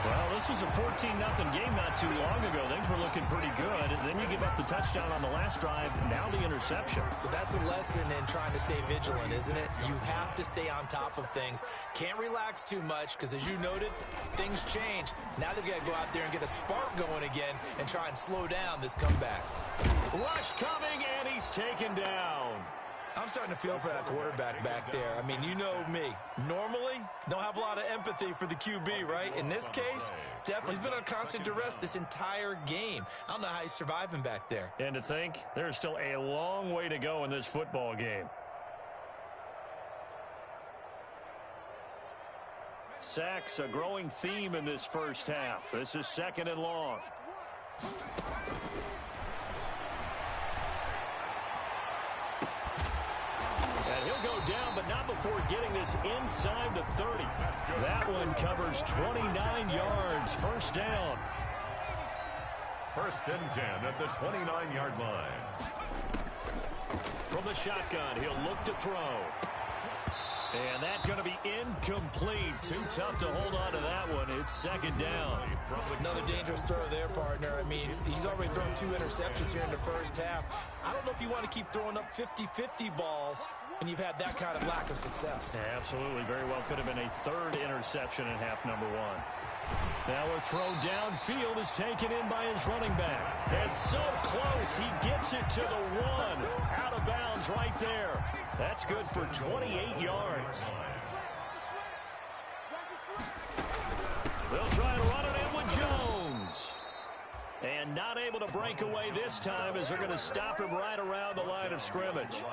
Well, this was a 14-0 game not too long ago. Things were looking pretty good. And then you give up the touchdown on the last drive, now the interception. So that's a lesson in trying to stay vigilant, isn't it? You have to stay on top of things. Can't relax too much because, as you noted, things change. Now they've got to go out there and get a spark going again and try and slow down this comeback. Rush coming, and he's taken down. I'm starting to feel for that quarterback back there. I mean, you know me. Normally, don't have a lot of empathy for the QB, right? In this case, definitely. He's been on constant duress this entire game. I don't know how he's surviving back there. And to think, there's still a long way to go in this football game. Sacks, a growing theme in this first half. This is 2nd and long. And he'll go down, but not before getting this inside the 30. That one covers 29 yards. First down. First and 10 at the 29-yard line. From the shotgun, he'll look to throw. And that's going to be incomplete. Too tough to hold on to that one. It's second down. Another dangerous throw there, partner. I mean, he's already thrown 2 interceptions here in the first half. I don't know if you want to keep throwing up 50-50 balls when you've had that kind of lack of success. Yeah, absolutely. Very well could have been a third interception in half number 1. Now a throw downfield is taken in by his running back. It's so close. He gets it to the 1. Out of bounds right there. That's good for 28 yards. They'll try and run it in with Jones. And not able to break away this time as they're going to stop him right around the line of scrimmage.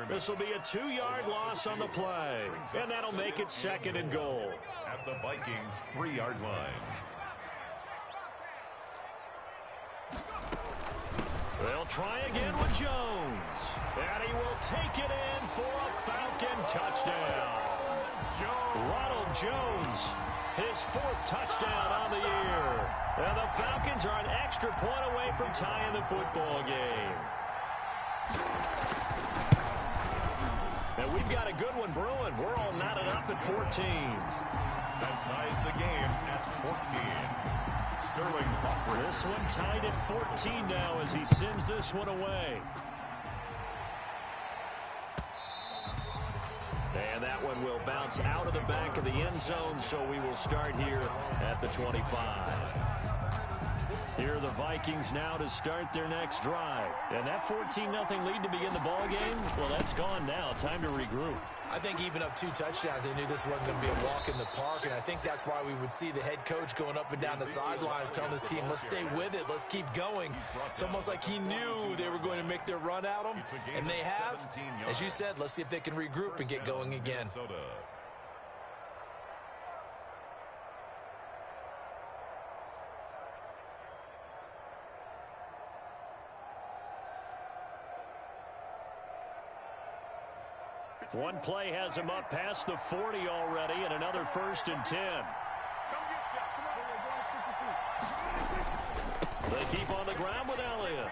This will be a 2-yard loss on the play. And that'll make it second and goal. At the Vikings' 3-yard line. They'll try again with Jones. And he will take it in for a Falcon touchdown. Ronald Jones, his 4th touchdown on the year. And the Falcons are an extra point away from tying the football game. And we've got a good one brewing. We're all knotted up at 14. That ties the game at 14. Sterling Hoffman. This one tied at 14 now as he sends this one away. And that one will bounce out of the back of the end zone, so we will start here at the 25. Here are the Vikings now to start their next drive. And that 14-0 lead to begin the ball game, well, that's gone now. Time to regroup. I think even up 2 touchdowns, they knew this wasn't going to be a walk in the park, and I think that's why we would see the head coach going up and down the sidelines telling his team, let's stay with it, let's keep going. It's almost like he knew they were going to make their run at him, and they have. As you said, let's see if they can regroup and get going again. One play has him up past the 40 already, and another 1st and 10. They keep on the ground with Elliott.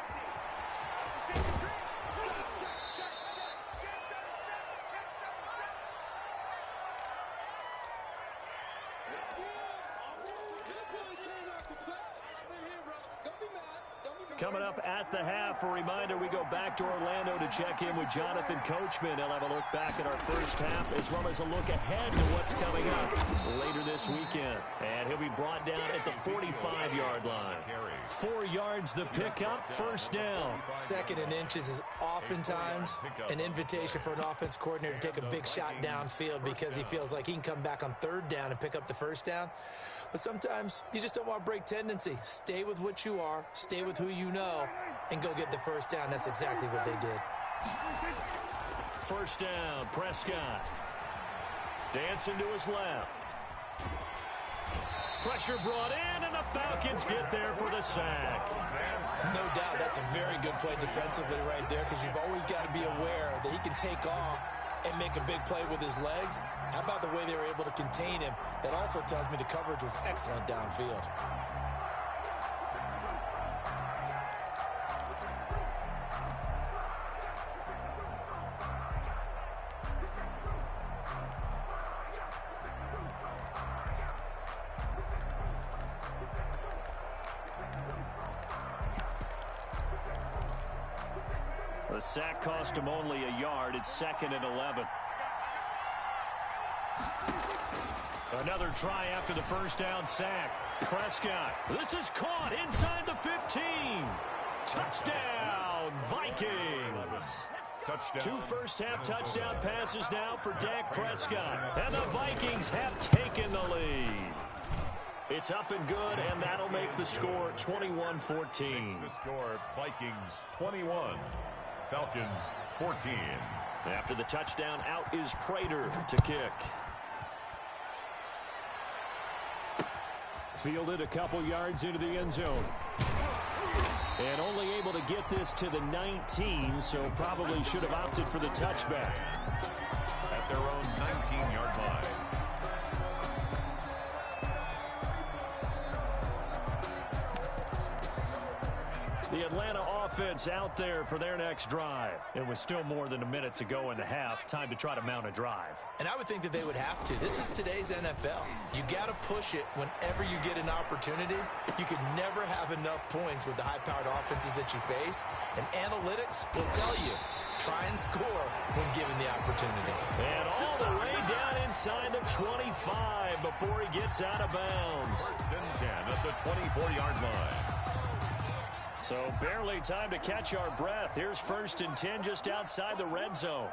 Coming up at the half, a reminder, we go back to Orlando to check in with Jonathan Coachman. He'll have a look back at our first half as well as a look ahead to what's coming up later this weekend. And he'll be brought down at the 45-yard line. 4 yards the pickup, 1st down. 2nd and inches is oftentimes an invitation for an offense coordinator to take a big shot downfield because he feels like he can come back on 3rd down and pick up the 1st down. But sometimes you just don't want to break tendency. Stay with what you are, stay with who you know, and go get the 1st down. That's exactly what they did. 1st down, Prescott. Dancing to his left. Pressure brought in, and the Falcons get there for the sack. No doubt that's a very good play defensively right there because you've always got to be aware that he can take off and make a big play with his legs. How about the way they were able to contain him? That also tells me the coverage was excellent downfield. The sack cost him only a yard. It's 2nd and 11. Another try after the 1st down sack. Prescott. This is caught inside the 15. Touchdown, Vikings. Touchdown. 2 first-half touchdown passes now for Dak Prescott. And the Vikings have taken the lead. It's up and good, and that'll make the score 21-14. The score, Vikings 21. Falcons 14. After the touchdown, out is Prater to kick. Fielded a couple yards into the end zone. And only able to get this to the 19, so probably should have opted for the touchback. At their own 19-yard line. The Atlanta offense out there for their next drive. It was still more than a minute to go in the half. Time to try to mount a drive. And I would think that they would have to. This is today's NFL. You got to push it whenever you get an opportunity. You could never have enough points with the high-powered offenses that you face. And analytics will tell you, try and score when given the opportunity. And all the way down inside the 25 before he gets out of bounds. First and 10 at the 24-yard line. So barely time to catch our breath. Here's 1st and 10 just outside the red zone.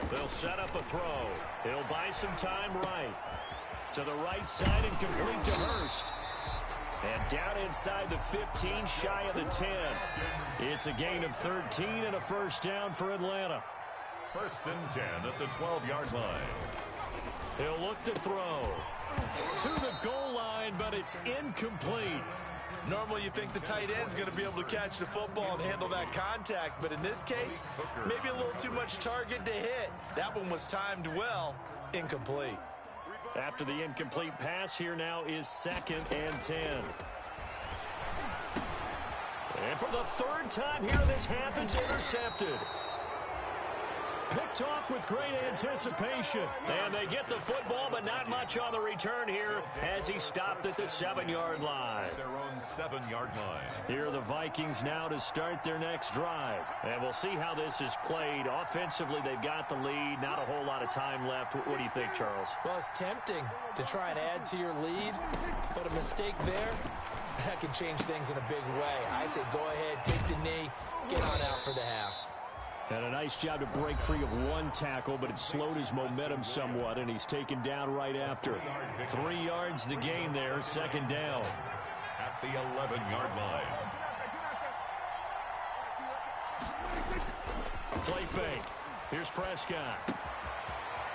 They'll set up a throw. He'll buy some time right. To the right side and complete to Hurst. And down inside the 15, shy of the 10. It's a gain of 13 and a first down for Atlanta. 1st and 10 at the 12-yard line. He'll look to throw. To the goal line, but it's incomplete. Normally you think the tight end's going to be able to catch the football and handle that contact, but in this case, maybe a little too much target to hit. That one was timed well, incomplete. After the incomplete pass, here now is 2nd and 10. And for the 3rd time here this half, it's intercepted. Picked off with great anticipation. And they get the football, but not much on the return here as he stopped at the 7-yard line. Their own 7-yard line. Here are the Vikings now to start their next drive. And we'll see how this is played. Offensively, they've got the lead. Not a whole lot of time left. What do you think, Charles? Well, it's tempting to try and add to your lead, but a mistake there, that can change things in a big way. I say go ahead, take the knee, get on out for the half. And a nice job to break free of one tackle, but it slowed his momentum somewhat, and he's taken down right after. 3 yards the gain there, 2nd down. At the 11-yard line. Play fake. Here's Prescott.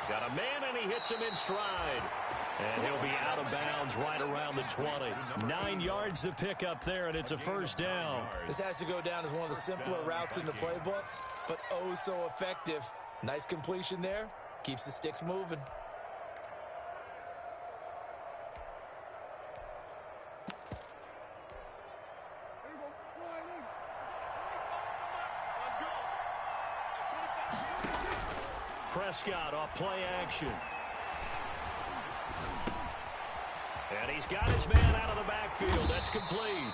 Got a man, and he hits him in stride. And he'll be out of bounds right around the 20. 9 yards to pick up there, and it's a first down. This has to go down as one of the simpler routes in the playbook, but oh so effective. Nice completion there. Keeps the sticks moving. Prescott off play action. And he's got his man out of the backfield. That's complete.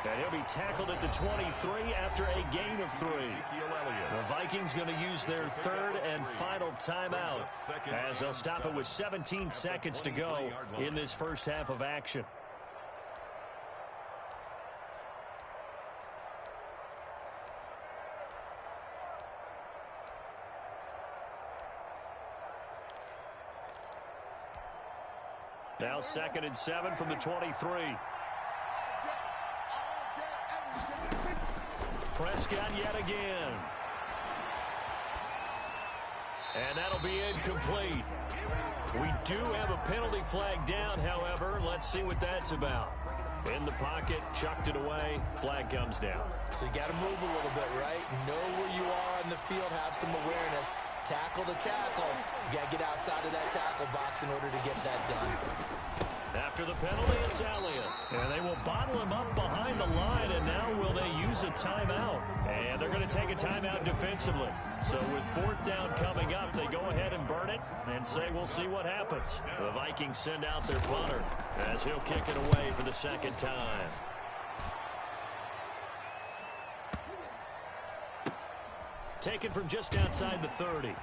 And he'll be tackled at the 23 after a gain of 3. The Vikings going to use their 3rd and final timeout as they'll stop it with 17 seconds to go in this first half of action. Now 2nd and 7 from the 23. Prescott yet again. And that'll be incomplete. We do have a penalty flag down, however. Let's see what that's about. In the pocket, chucked it away, flag comes down. So you got to move a little bit, right? Know where you are on the field, have some awareness. Tackle to tackle. You got to get outside of that tackle box in order to get that done. After the penalty, it's Elliott. And they will bottle him up behind the line, and now will they use a timeout? And they're going to take a timeout defensively. So with 4th down coming up, they go ahead and burn it and say we'll see what happens. The Vikings send out their punter as he'll kick it away for the 2nd time. Taken from just outside the 30.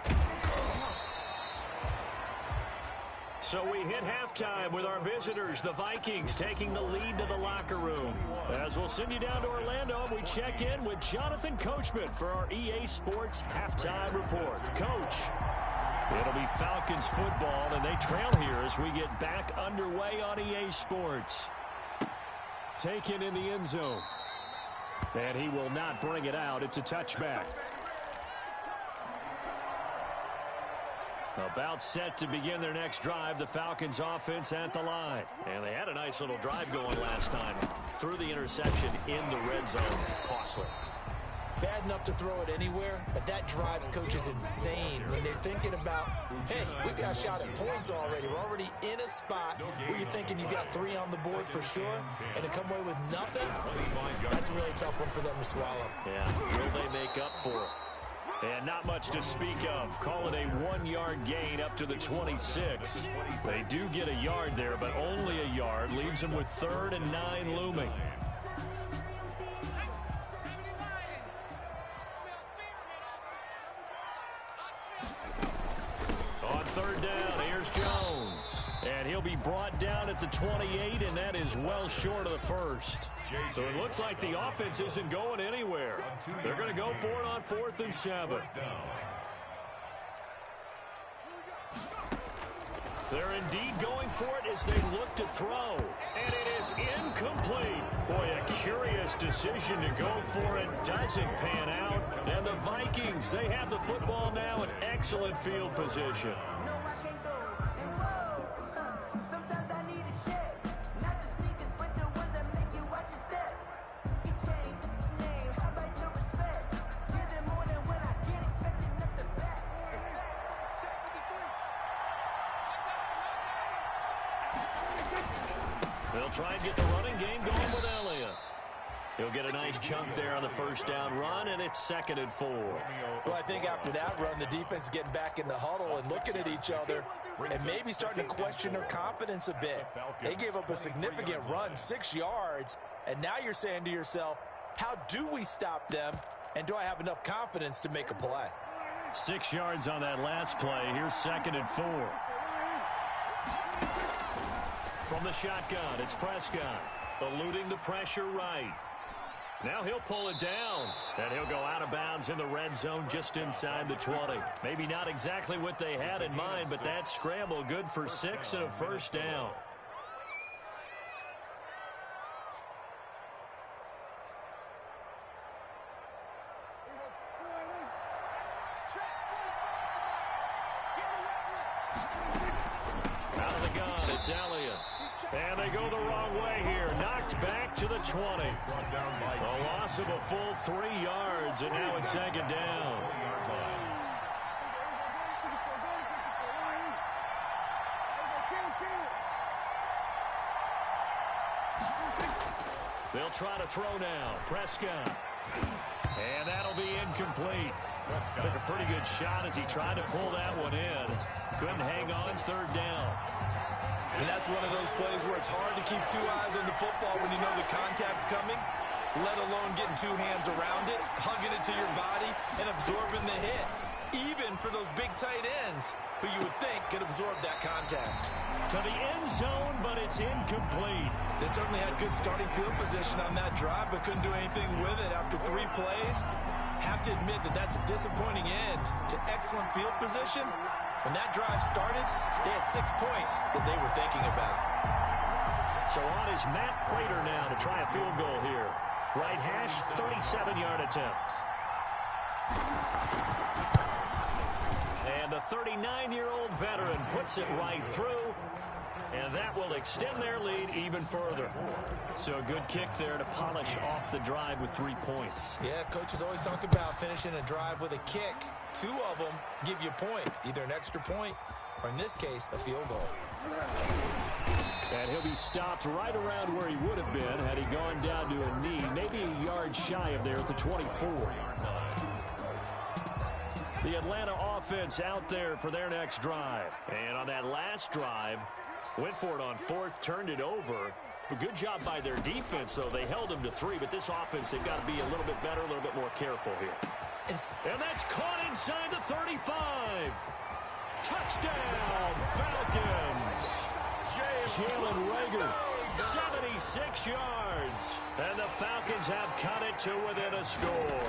So we hit halftime with our visitors, the Vikings, taking the lead to the locker room. As we'll send you down to Orlando, we check in with Jonathan Coachman for our EA Sports Halftime Report. Coach, it'll be Falcons football, and they trail here as we get back underway on EA Sports. Taken in the end zone. And he will not bring it out. It's a touchback. About set to begin their next drive, the Falcons offense at the line. And they had a nice little drive going last time. Threw the interception in the red zone. Costly. bad enough to throw it anywhere, but that drives coaches insane when they're thinking about, hey, we got a shot at points already. We're already in a spot where you're thinking you got 3 on the board for sure, and to come away with nothing, that's a really tough one for them to swallow. Yeah, will they make up for it? And not much to speak of. Call it a 1-yard gain up to the 26. They do get a yard there, but only a yard. Leaves them with 3rd and 9 looming. On 3rd down, here's Jones. And he'll be brought down at the 28, and that is well short of the first. So it looks like the offense isn't going anywhere. They're going to go for it on 4th and 7. They're indeed going for it as they look to throw. And it is incomplete. Boy, a curious decision to go for it. Doesn't pan out. And the Vikings, they have the football now in excellent field position. They'll try and get the running game going with Elliott. He'll get a nice chunk there on the 1st down run, and it's 2nd and 4. Well, I think after that run, the defense is getting back in the huddle and looking at each other and maybe starting to question their confidence a bit. They gave up a significant run, 6 yards, and now you're saying to yourself, how do we stop them, and do I have enough confidence to make a play? 6 yards on that last play. Here's 2nd and 4. From the shotgun, it's Prescott, eluding the pressure right. Now he'll pull it down, and he'll go out of bounds in the red zone just inside the 20. Maybe not exactly what they had in mind, but that scramble good for 6 and a 1st down. Out of the gun, it's Elliott. And they go the wrong way here. Knocked back to the 20. A loss of a full 3 yards, and now it's 2nd down. They'll try to throw now. Prescott. And that'll be incomplete. Took a pretty good shot as he tried to pull that one in. Couldn't hang on. 3rd down. And that's one of those plays where it's hard to keep 2 eyes on the football when you know the contact's coming, let alone getting 2 hands around it, hugging it to your body, and absorbing the hit. Even for those big tight ends who you would think could absorb that contact. To the end zone, but it's incomplete. They certainly had good starting field position on that drive, but couldn't do anything with it after 3 plays. Have to admit that that's a disappointing end to excellent field position. When that drive started, they had 6 points that they were thinking about. So on is Matt Prater now to try a field goal here. Right hash, 37-yard attempt. And the 39-year-old veteran puts it right through. And that will extend their lead even further. So a good kick there to polish off the drive with 3 points. Yeah, coaches always talk about finishing a drive with a kick. 2 of them give you points, either an extra point or, in this case, a field goal. And he'll be stopped right around where he would have been had he gone down to a knee, maybe a yard shy of there at the 24. The Atlanta offense out there for their next drive. And on that last drive, went for it on 4th, turned it over. A good job by their defense, though. They held them to 3, but this offense, they've got to be a little bit better, a little bit more careful here. And that's caught inside the 35. Touchdown, Falcons. Jalen Reagor, 76 yards. And the Falcons have cut it to within a score.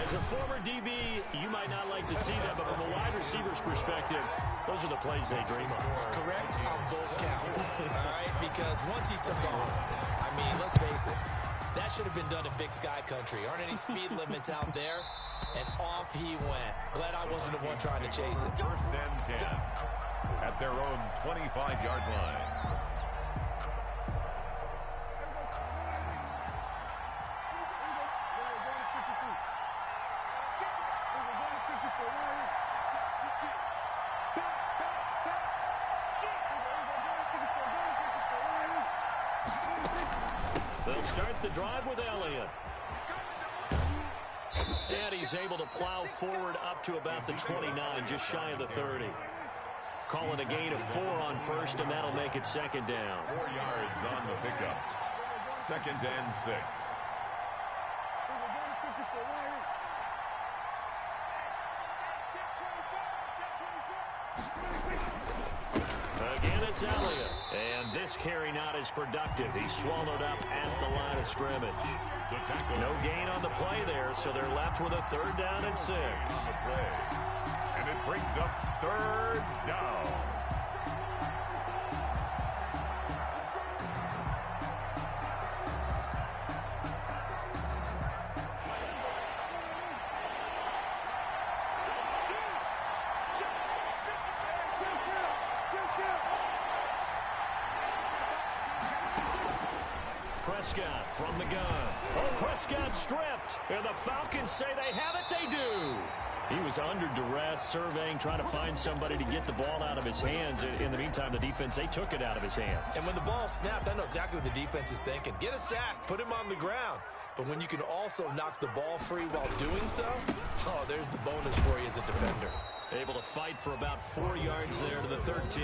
As a former DB, you might not like to see that, but from a wide receiver's perspective, those are the plays they dream of. Correct on both counts, all right? Because once he took off, I mean, let's face it, that should have been done in Big Sky Country. Aren't any speed limits out there? And off he went. Glad I wasn't the one trying to chase it. 1st and 10 at their own 25-yard line. They'll start the drive with Elliott. And he's able to plow forward up to about the 29, just shy of the 30. Calling a gain of 4 on first, and that'll make it second down. 4 yards on the pickup. 2nd and 6. Again, it's Elliott. And this carry not as productive. He's swallowed up at the line of scrimmage. No gain on the play there, so they're left with a 3rd down and 6. And it brings up 3rd down. Prescott from the gun. Oh, Prescott stripped. And the Falcons say they have it. They do. He was under duress, surveying, trying to find somebody to get the ball out of his hands. In the meantime, the defense, they took it out of his hands. And when the ball snapped, I know exactly what the defense is thinking. Get a sack. Put him on the ground. But when you can also knock the ball free while doing so, oh, there's the bonus for you as a defender. Able to fight for about 4 yards there to the 13.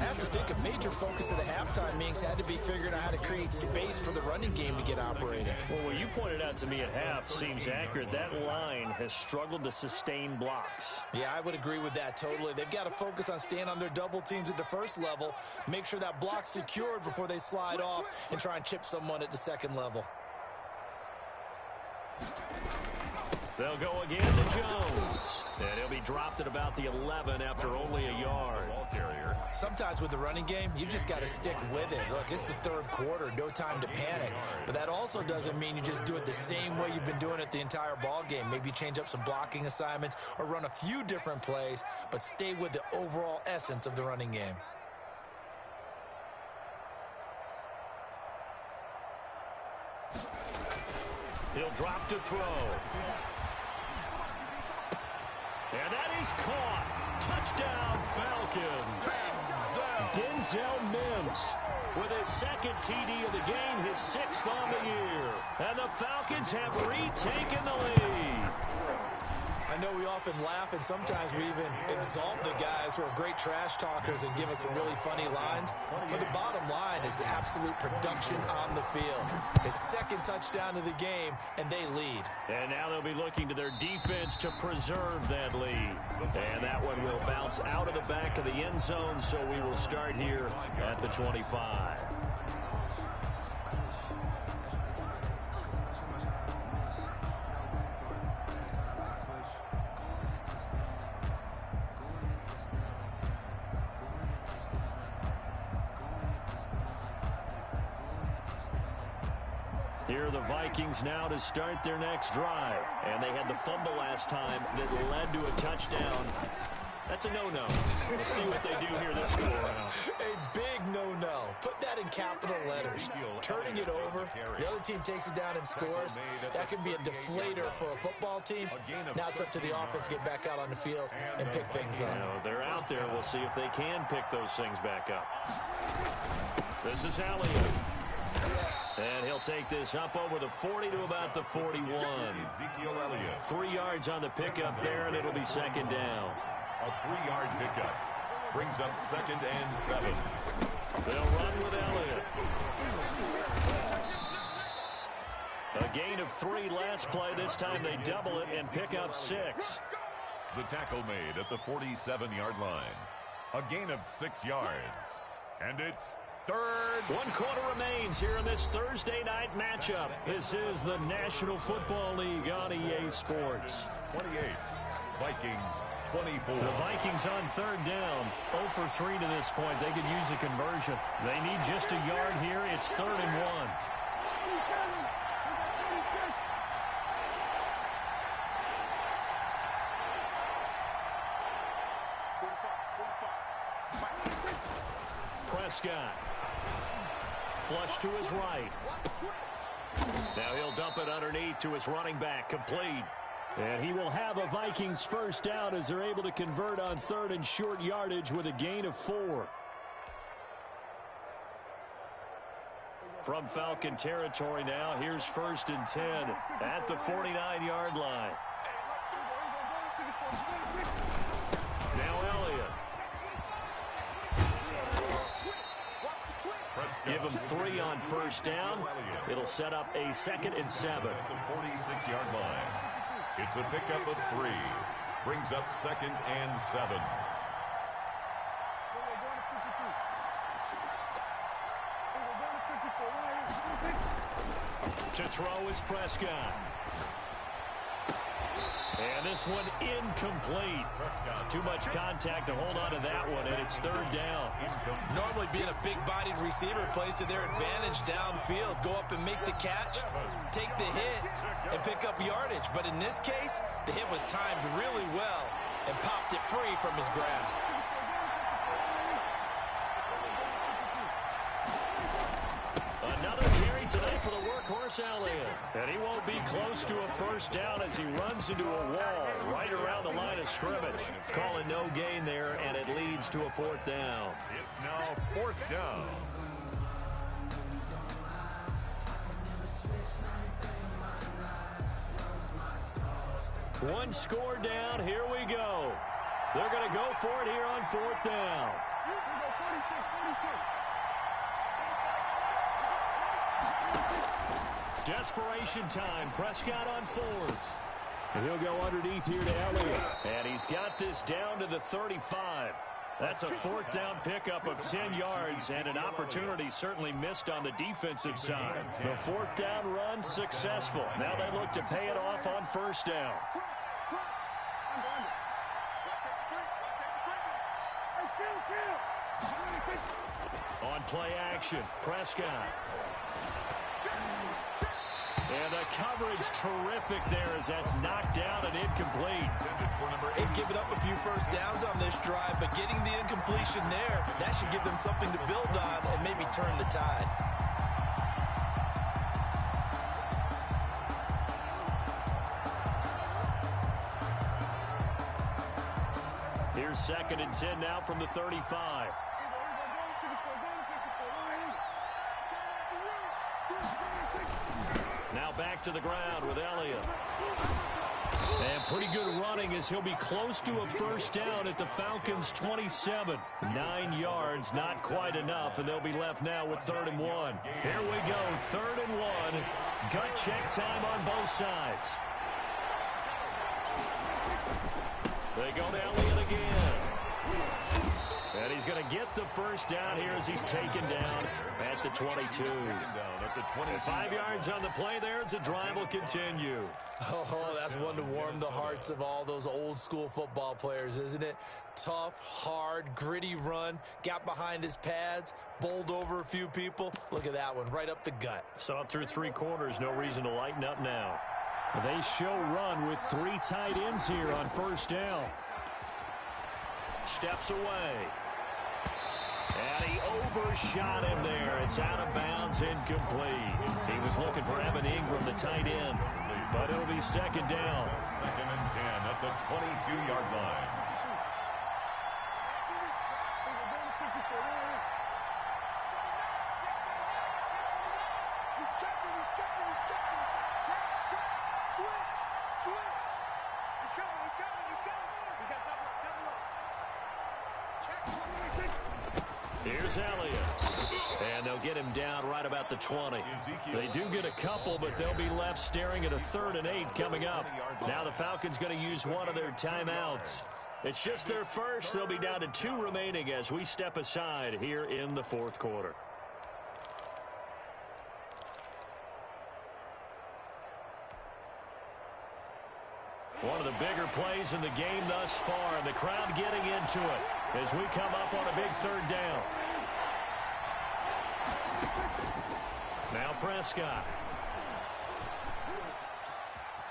I have to think a major focus of the halftime meetings had to be figuring out how to create space for the running game to get operating. Well, what you pointed out to me at half seems accurate. That line has struggled to sustain blocks. Yeah, I would agree with that totally. They've got to focus on staying on their double teams at the first level, make sure that block's secured before they slide off, and try and chip someone at the second level. They'll go again to Jones. And he'll be dropped at about the 11 after only a yard. Sometimes with the running game, you just got to stick with it. Look, it's the 3rd quarter, no time to panic. But that also doesn't mean you just do it the same way you've been doing it the entire ball game. Maybe change up some blocking assignments or run a few different plays, but stay with the overall essence of the running game. He'll drop to throw. And that is caught. Touchdown, Falcons. Denzel Mims with his 2nd TD of the game, his 6th on the year. And the Falcons have retaken the lead. I know we often laugh, and sometimes we even exalt the guys who are great trash talkers and give us some really funny lines. But the bottom line is the absolute production on the field. His 2nd touchdown of the game, and they lead. And now they'll be looking to their defense to preserve that lead. And that one will bounce out of the back of the end zone, so we will start here at the 25. Here are the Vikings now to start their next drive. And they had the fumble last time that led to a touchdown. That's a no-no. We'll see what they do here this go-around. A big no-no. Put that in capital letters. Turning it over, the other team takes it down and scores. That can be a deflator for a football team. Now it's up to the offense to get back out on the field and pick things up. You know, they're out there. We'll see if they can pick those things back up. This is Elliott. And he'll take this up over the 40 to about the 41. 3 yards on the pickup there, and it'll be 2nd down. A 3-yard pickup brings up 2nd and 7. They'll run with Elliott. A gain of 3 last play. This time they double it and pick up 6. The tackle made at the 47-yard line. A gain of 6 yards. And it's 3rd. 1 quarter remains here in this Thursday night matchup. This is the National Football League on EA Sports. 28. Vikings 24. The Vikings on 3rd down. 0 for 3 to this point. They could use a conversion. They need just a yard here. It's 3rd and 1. Prescott. Flush to his right. Now he'll dump it underneath to his running back. Complete. And he will have a Vikings 1st down as they're able to convert on 3rd and short yardage with a gain of 4. From Falcon territory now, here's 1st and 10 at the 49-yard line. Now Elliott. Give him 3 on 1st down. It'll set up a 2nd and 7. The 46-yard line. It's a pickup of 3. Brings up 2nd and 7. To throw is Prescott. And this one incomplete. Too much contact to hold on to that one, and it's 3rd down. Normally being a big-bodied receiver plays to their advantage downfield. Go up and make the catch, take the hit, and pick up yardage. But in this case, the hit was timed really well and popped it free from his grasp. Another carry today for the workhorse Elliott. And he won't be close to a 1st down as he runs into a wall right around the line of scrimmage. Calling no gain there, and it leads to a 4th down. It's now 4th down. One score down. Here we go. They're going to go for it here on 4th down. Desperation time. Prescott on 4th. And he'll go underneath here to Elliott. And he's got this down to the 35. That's a 4th down pickup of 10 yards and an opportunity certainly missed on the defensive side. The 4th down run successful. Now they look to pay it off on 1st down. On play action, Prescott. And the coverage terrific there as that's knocked down and incomplete. They've given up a few 1st downs on this drive, but getting the incompletion there, that should give them something to build on and maybe turn the tide. Here's 2nd and 10 now from the 35. Now back to the ground with Elliott. And pretty good running as he'll be close to a 1st down at the Falcons' 27. 9 yards, not quite enough, and they'll be left now with 3rd and 1. Here we go, 3rd and 1. Gut check time on both sides. They go to Elliott again. And he's going to get the 1st down here as he's taken down at the 22. 5 yards on the play there as the drive will continue. Oh, that's one to warm the hearts of all those old-school football players, isn't it? Tough, hard, gritty run, got behind his pads, bowled over a few people. Look at that one, right up the gut. Saw it through 3 quarters, no reason to lighten up now. They show run with 3 tight ends here on 1st down. Steps away. And he overshot him there. It's out of bounds, incomplete. He was looking for Evan Ingram, the tight end, but it'll be 2nd down. 2nd and 10 at the 22-yard line. Here's Elliott. And they'll get him down right about the 20. They do get a couple, but they'll be left staring at a 3rd and 8 coming up. Now the Falcons going to use one of their timeouts. It's just their first. They'll be down to 2 remaining as we step aside here in the 4th quarter. One of the bigger plays in the game thus far, and the crowd getting into it as we come up on a big 3rd down. Now Prescott.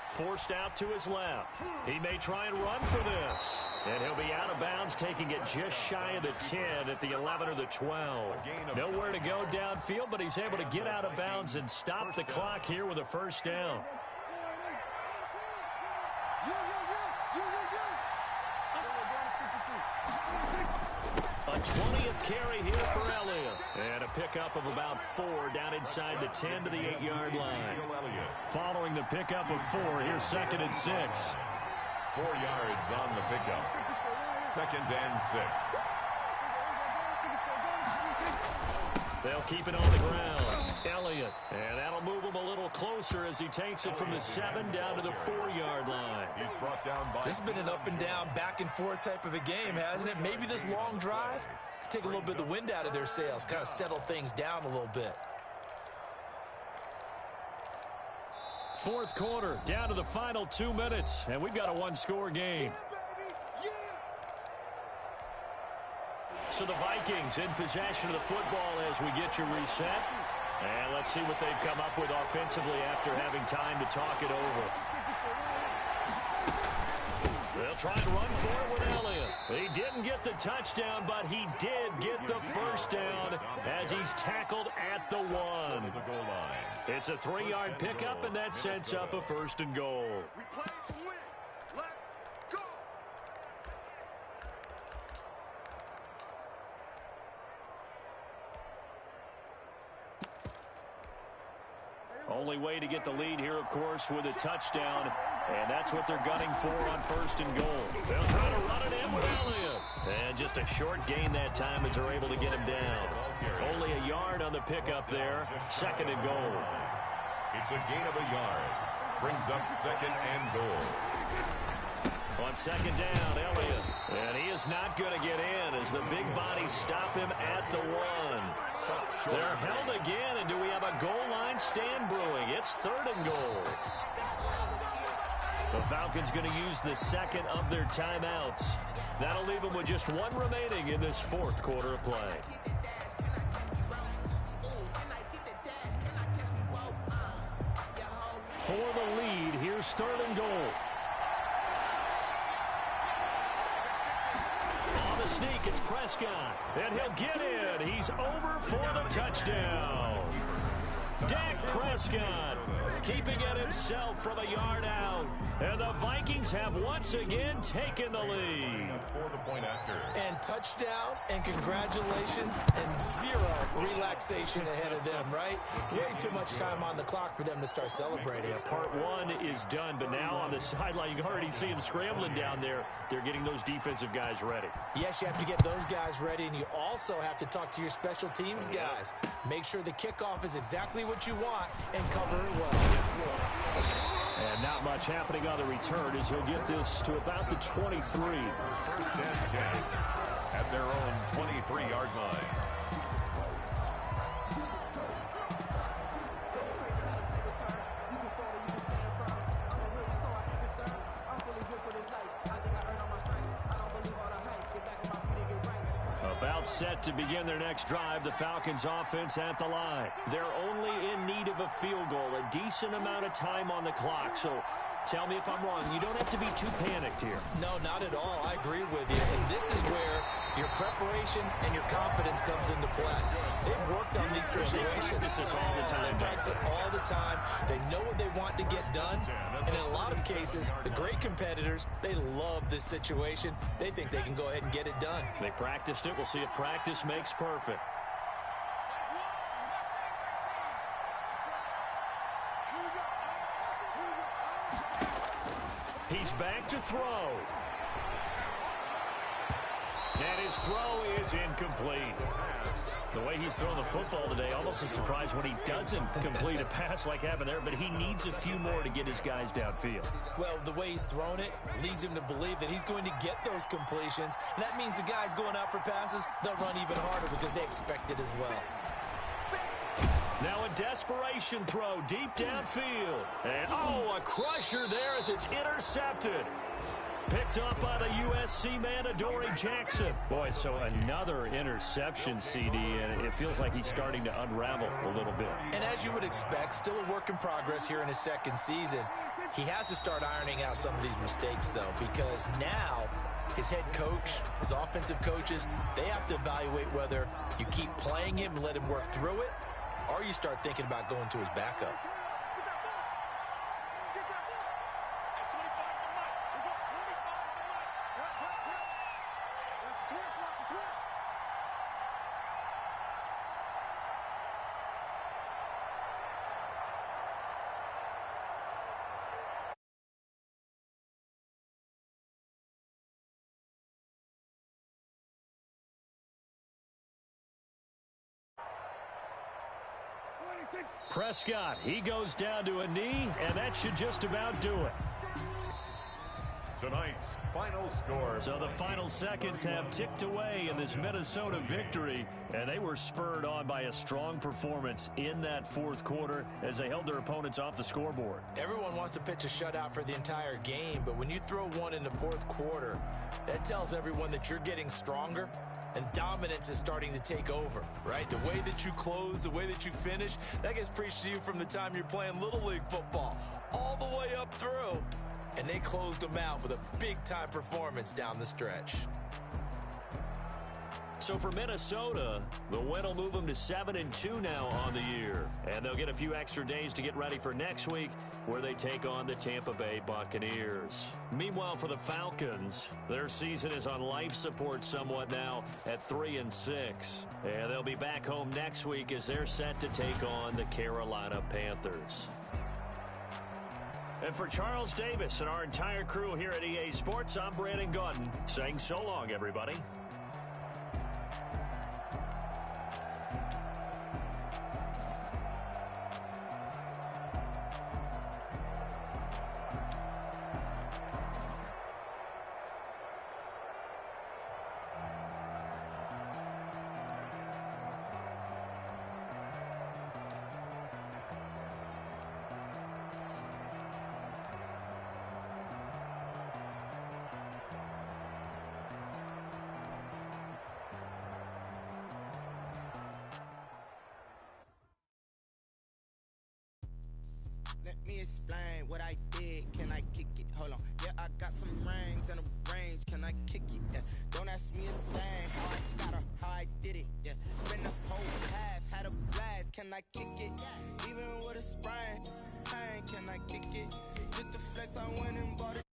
Forced out to his left. He may try and run for this. And he'll be out of bounds, taking it just shy of the 10 at the 11 or the 12. Nowhere to go downfield, but he's able to get out of bounds and stop the clock here with a 1st down. A 20th carry here for Elliott. And a pickup of about 4 down inside the 10 to the 8-yard line. Following the pickup of 4, here's 2nd and 6. 4 yards on the pickup. 2nd and 6. They'll keep it on the ground. Elliott. And that'll move him a little closer as he takes it from the 7 down to the 4-yard line. He's brought down by... This has been an up and down, back and forth type of a game, hasn't it? Maybe this long drive take a little bit of the wind out of their sails, kind of settle things down a little bit. 4th quarter, down to the final 2 minutes, and we've got a 1-score game. So the Vikings in possession of the football as we get you reset. And let's see what they've come up with offensively after having time to talk it over. They'll try and run for it with Elliott. He didn't get the touchdown, but he did get the first down as he's tackled at the 1. It's a 3-yard pickup, and that sets up a 1st and goal. Only way to get the lead here, of course, with a touchdown. And that's what they're gunning for on 1st and goal. They'll try to run it in with Elliott. And just a short gain that time as they're able to get him down. Only a yard on the pickup there. 2nd and goal. It's a gain of a yard. Brings up 2nd and goal. On 2nd down, Elliott. And he is not going to get in as the big bodies stop him at the 1. They're held again, and do we have a goal line stand brewing? It's 3rd and goal. The Falcons going to use the 2nd of their timeouts. That'll leave them with just 1 remaining in this 4th quarter of play. For the lead, here's 3rd and goal. On the sneak, it's Prescott. And he'll get in. He's over for the touchdown. Dak Prescott keeping it himself from a yard out. And the Vikings have once again taken the lead. For the point after. And touchdown, and congratulations, and 0 relaxation ahead of them, right? Way too much time on the clock for them to start celebrating. Yeah, part 1 is done, but now on the sideline, you can already see them scrambling down there. They're getting those defensive guys ready. Yes, you have to get those guys ready, and you also have to talk to your special teams guys. Make sure the kickoff is exactly what you want and cover it well. And not much happening on the return as he'll get this to about the 23. 1st and 10 at their own 23-yard line. About set to begin their next drive, the Falcons offense at the line. They're only in need of a field goal, a decent amount of time on the clock. So tell me if I'm wrong. You don't have to be too panicked here. No, not at all. I agree with you. And this is where your preparation and your confidence comes into play. They've worked on these situations. They practice this all the time. They practice it all the time. They know what they want to get done. And in a lot of cases, the great competitors, they love this situation. They think they can go ahead and get it done. They practiced it. We'll see if practice makes perfect. He's back to throw. And his throw is incomplete. The way he's throwing the football today, almost a surprise when he doesn't complete a pass like happened there, but he needs a few more to get his guys downfield. Well, the way he's thrown it leads him to believe that he's going to get those completions. And that means the guys going out for passes, they'll run even harder because they expect it as well. Now a desperation throw deep downfield. And, a crusher there as it's intercepted. Picked up by the USC man, Adoree Jackson. Boy, so another interception, CD, and it feels like he's starting to unravel a little bit. And as you would expect, still a work in progress here in his 2nd season. He has to start ironing out some of these mistakes, though, because now his head coach, his offensive coaches, they have to evaluate whether you keep playing him and let him work through it, or you start thinking about going to his backup. Prescott, he goes down to a knee, and that should just about do it. Tonight's final score. So the final seconds have ticked away in this Minnesota victory, and they were spurred on by a strong performance in that fourth quarter as they held their opponents off the scoreboard. Everyone wants to pitch a shutout for the entire game, but when you throw one in the fourth quarter, that tells everyone that you're getting stronger and dominance is starting to take over, right? The way that you close, the way that you finish, that gets preached to you from the time you're playing Little League football all the way up through. And they closed them out with a big-time performance down the stretch. So for Minnesota, the win will move them to 7-2 now on the year. And they'll get a few extra days to get ready for next week, where they take on the Tampa Bay Buccaneers. Meanwhile, for the Falcons, their season is on life support somewhat now at 3-6. And they'll be back home next week as they're set to take on the Carolina Panthers. And for Charles Davis and our entire crew here at EA Sports, I'm Brandon Gordon saying so long, everybody. Let me explain what I did. Can I kick it? Hold on. Yeah, I got some rings and a range. Can I kick it? Yeah. Don't ask me a thing. How I got her, how I did it. Yeah. Been the whole half, had a blast. Can I kick it? Even with a sprain. Can I kick it? Just the flex, I went and bought it.